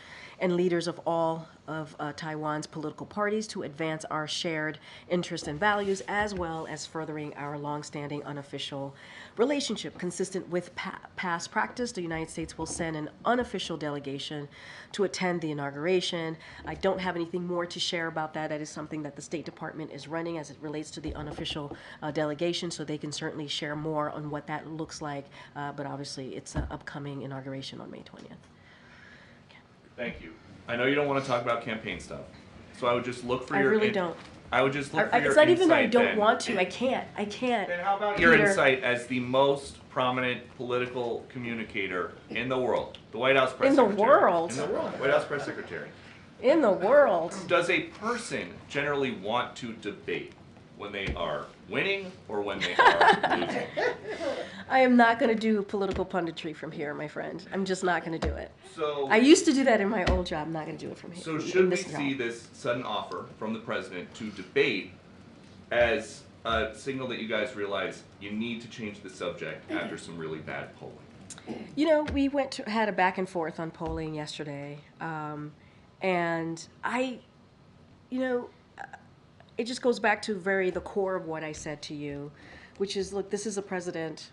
and leaders of all of Taiwan's political parties to advance our shared interests and values, as well as furthering our longstanding unofficial relationship. Consistent with past practice, the United States will send an unofficial delegation to attend the inauguration. I don't have anything more to share about that. That is something that the State Department is running as it relates to the unofficial delegation, so they can certainly share more on what that looks like. But obviously, it's an upcoming inauguration on May 20th. Thank you. I know you don't want to talk about campaign stuff, so I would just look for I really don't. I would just look for your It's not even that I insight don't then. want to. I can't. Then how about your insight as the most prominent political communicator in the world? The White House press In the secretary. world? In the world. White House press secretary. In the world. Does a person generally want to debate when they are winning or when they are losing? I am not going to do political punditry from here, my friend. I'm just not going to do it. So I used to do that in my old job. I'm not going to do it from here. So should we see this sudden offer from the president to debate as a signal that you guys realize you need to change the subject after some really bad polling? You know, we had a back and forth on polling yesterday, and it just goes back to the core of what I said to you, which is, look, this is a president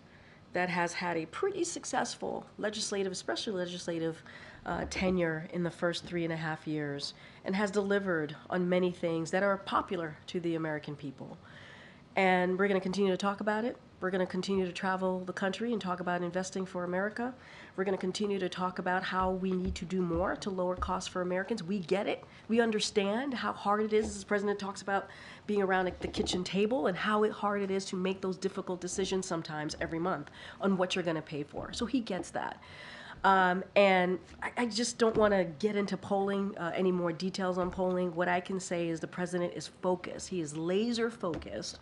that has had a pretty successful especially legislative tenure in the first 3.5 years, and has delivered on many things that are popular to the American people. And we're going to continue to talk about it. We're going to continue to travel the country and talk about investing for America. We're going to continue to talk about how we need to do more to lower costs for Americans. We get it. We understand how hard it is, as the president talks about being around the kitchen table, and how hard it is to make those difficult decisions sometimes every month on what you're going to pay for. So he gets that. And I just don't want to get into polling, any more details on polling. What I can say is the president is focused. He is laser focused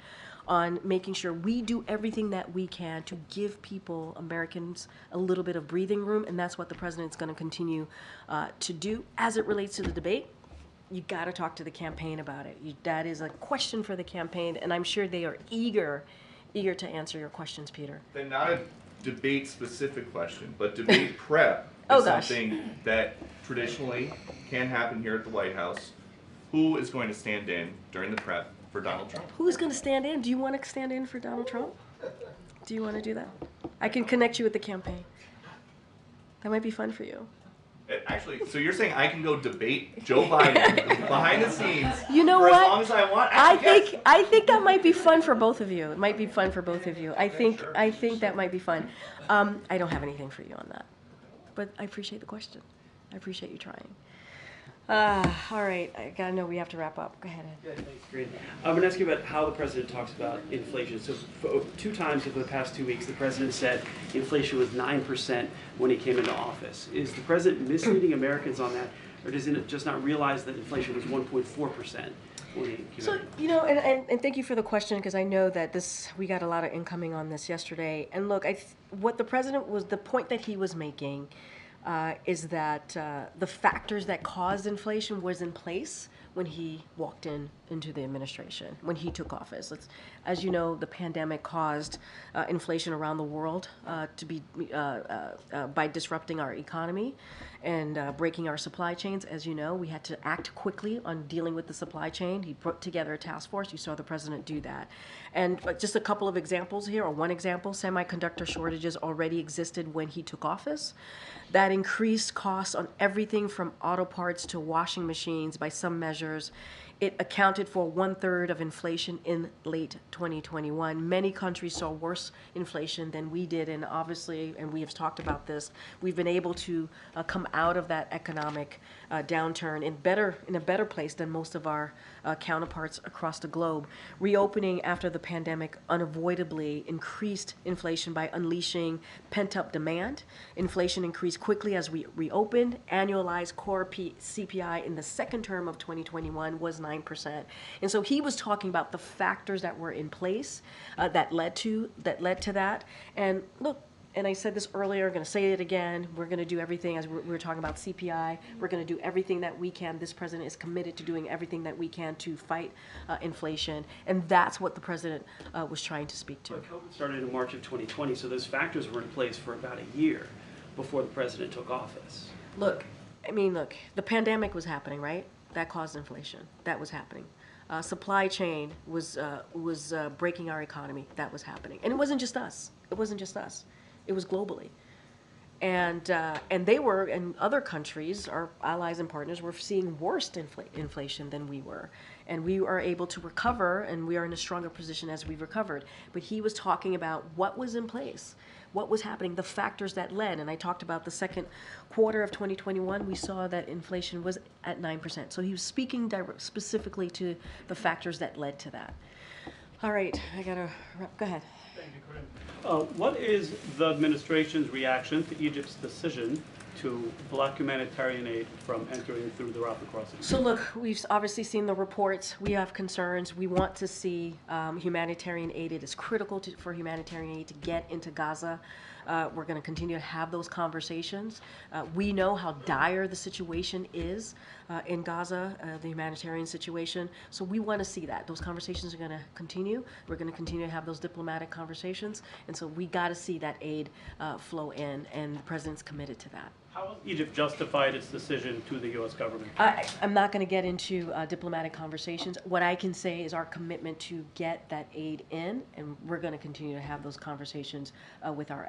on making sure we do everything that we can to give people, Americans, a little bit of breathing room, and that's what the president's going to continue to do. As it relates to the debate, you got to talk to the campaign about it. That is a question for the campaign, and I'm sure they are eager to answer your questions, Peter. Then not a debate-specific question, but debate prep Oh, is gosh. something that traditionally can happen here at the White House. Who is going to stand in during the prep for Donald Trump? Who's going to stand in? Do you want to stand in for Donald Trump? Do you want to do that? I can connect you with the campaign. That might be fun for you. Actually, so you're saying I can go debate Joe Biden behind the scenes You know for what? as long as I want? I Actually, yes. think that might be fun for both of you. It might be fun for both of you. I think that might be fun. I don't have anything for you on that, but I appreciate the question. I appreciate you trying. All right, I gotta know we have to wrap up. Go ahead, Ed. Yeah, thanks, Karine. I'm going to ask you about how the president talks about inflation. So two times over the past 2 weeks, the president said inflation was 9% when he came into office. Is the president misleading Americans on that, or does he just not realize that inflation was 1.4% when he came So, in? and thank you for the question, because I know that we got a lot of incoming on this yesterday. And look, what the president the point that he was making is that the factors that caused inflation was in place when he walked into the administration, when he took office. As you know, the pandemic caused inflation around the world to be by disrupting our economy and breaking our supply chains. As you know, we had to act quickly on dealing with the supply chain. He put together a task force. You saw the president do that. And just a couple of examples here, or one example, semiconductor shortages already existed when he took office. That increased costs on everything from auto parts to washing machines by some measures. It accounted for 1/3 of inflation in late 2021. Many countries saw worse inflation than we did, and obviously, and we have talked about this, we've been able to come out of that economic downturn in a better place than most of our counterparts across the globe. Reopening after the pandemic unavoidably increased inflation by unleashing pent-up demand. Inflation increased quickly as we reopened. Annualized core CPI in the second term of 2021 was 9%. And so he was talking about the factors that were in place that led to that. And look, and I said this earlier, I'm going to say it again, we're going to do everything, as we were talking about CPI, we're going to do everything that we can. This president is committed to doing everything that we can to fight inflation, and that's what the president was trying to speak to. But COVID started in March of 2020, so those factors were in place for about a year before the president took office. Look, the pandemic was happening, right? That caused inflation. That was happening. Supply chain was breaking our economy. That was happening. And it wasn't just us. It wasn't just us. It was globally. And they were, and other countries, our allies and partners, were seeing worse inflation than we were. And we are able to recover, and we are in a stronger position as we've recovered. But he was talking about what was in place, what was happening, the factors that led. And I talked about the second quarter of 2021, we saw that inflation was at 9%. So he was speaking specifically to the factors that led to that. All right, go ahead. Thank you, Karine. What is the administration's reaction to Egypt's decision to block humanitarian aid from entering through the Rafah crossing? So look, we've obviously seen the reports. We have concerns. We want to see humanitarian aid. It is critical for humanitarian aid to get into Gaza. We're going to continue to have those conversations. We know how dire the situation is in Gaza, the humanitarian situation. So we want to see that. Those conversations are going to continue. We're going to continue to have those diplomatic conversations. And so we got to see that aid flow in, and the president's committed to that. How has Egypt justified its decision to the U.S. government? I'm not going to get into diplomatic conversations. What I can say is our commitment to get that aid in, and we're going to continue to have those conversations with our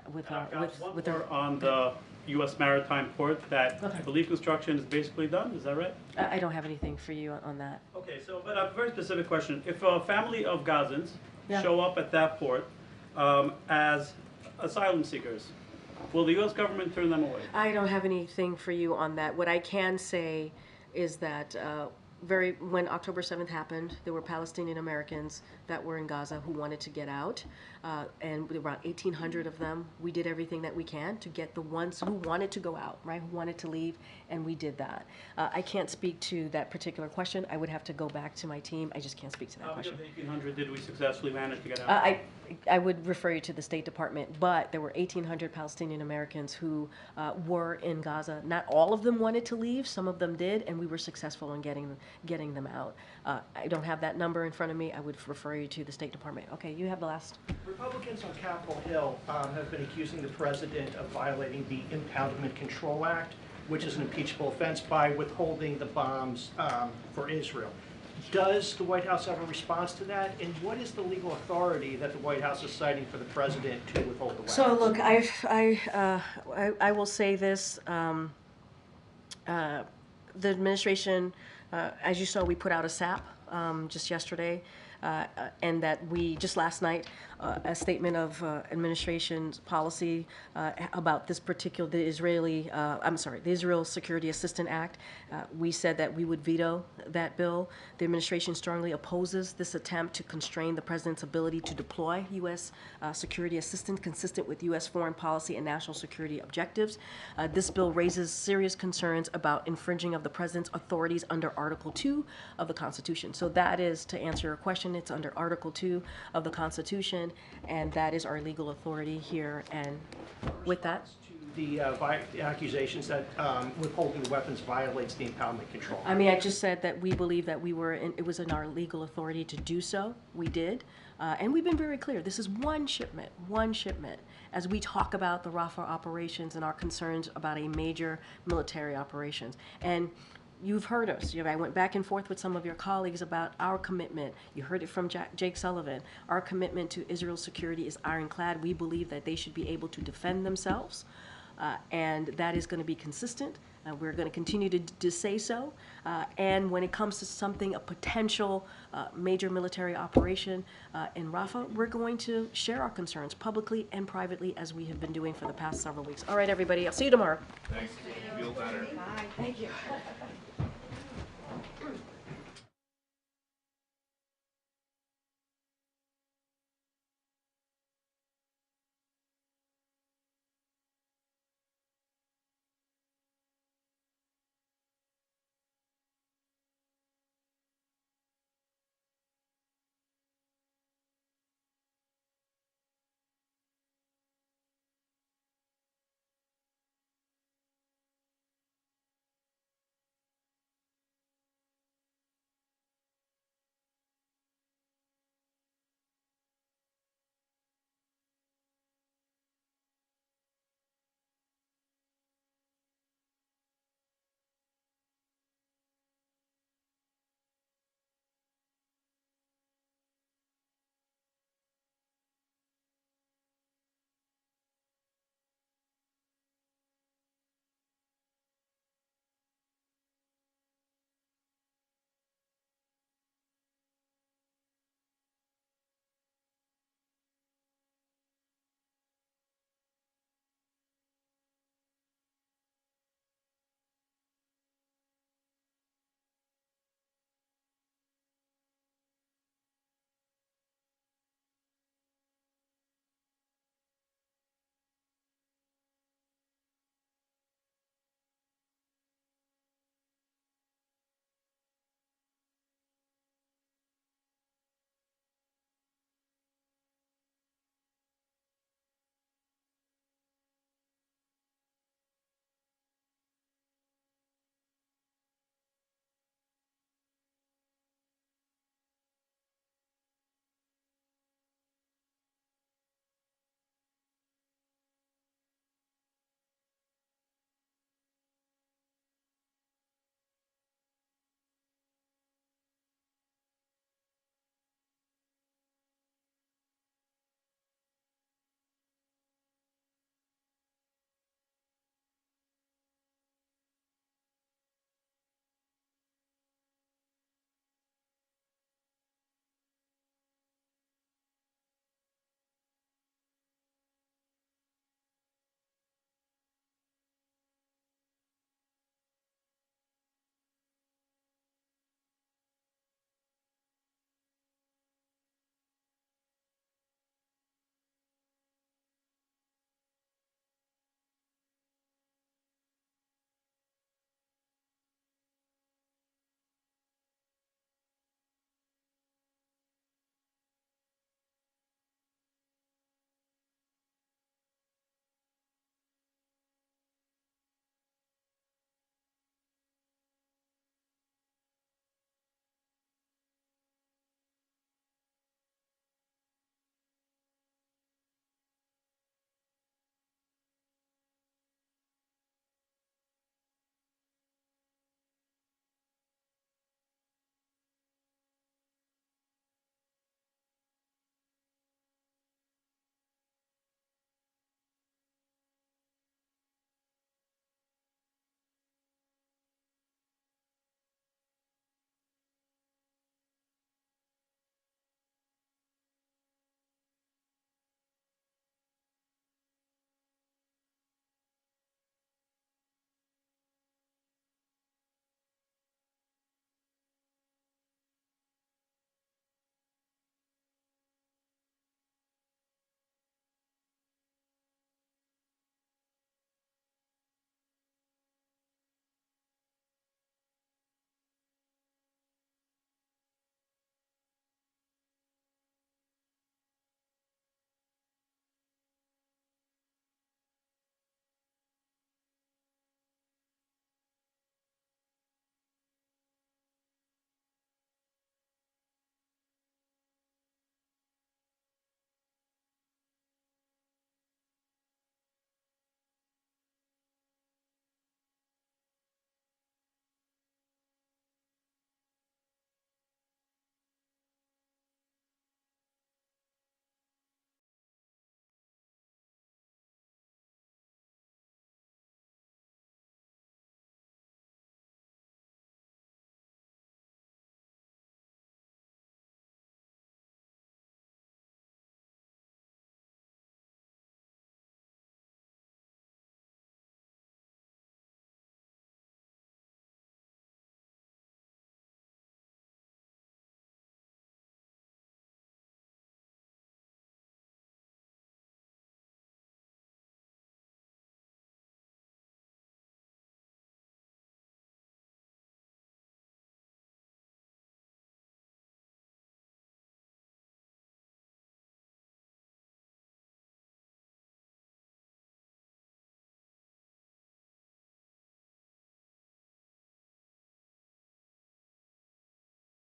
on the U.S. maritime port that I believe construction is basically done. Is that right? I don't have anything for you on that. Okay, so but a very specific question: if a family of Gazans show up at that port as asylum seekers, will the U.S. government turn them away? I don't have anything for you on that. What I can say is that when October 7th happened, there were Palestinian Americans that were in Gaza who wanted to get out, and there were about 1,800 of them. We did everything that we can to get the ones who wanted to go out, right, who wanted to leave, and we did that. I can't speak to that particular question. I would have to go back to my team. I just can't speak to that question. Of the 1,800, did we successfully manage to get out? I would refer you to the State Department, but there were 1,800 Palestinian Americans who were in Gaza. Not all of them wanted to leave. Some of them did, and we were successful in getting them out. I don't have that number in front of me. I would refer you to the State Department. Okay, you have the last. Republicans on Capitol Hill have been accusing the president of violating the Impoundment Control Act, which is an impeachable offense, by withholding the bombs for Israel. Does the White House have a response to that? And what is the legal authority that the White House is citing for the president to withhold the weapons? So look, I will say this. The administration, as you saw, we put out a SAP just yesterday, and that we just last night a statement of administration's policy about this particular the Israel Security Assistance Act. We said that we would veto that bill. The administration strongly opposes this attempt to constrain the president's ability to deploy U.S. security assistance consistent with U.S. foreign policy and national security objectives. This bill raises serious concerns about infringing of the president's authorities under Article 2 of the Constitution. So that is, to answer your question, it's under Article 2 of the Constitution, and that is our legal authority here. And with that, the accusations that withholding the weapons violates the impoundment control. I mean, I just said that we believe that it was in our legal authority to do so. We did. And we've been very clear. This is one shipment, as we talk about the Rafah operations and our concerns about a major military operations. And you've heard us. I went back and forth with some of your colleagues about our commitment. You heard it from Jake Sullivan. Our commitment to Israel's security is ironclad. We believe that they should be able to defend themselves, and that is going to be consistent. We're going to continue to say so. And when it comes to something, a potential major military operation in Rafah, we're going to share our concerns publicly and privately, as we have been doing for the past several weeks. All right, everybody. I'll see you tomorrow. Thanks. Feel better. Bye. Thank you.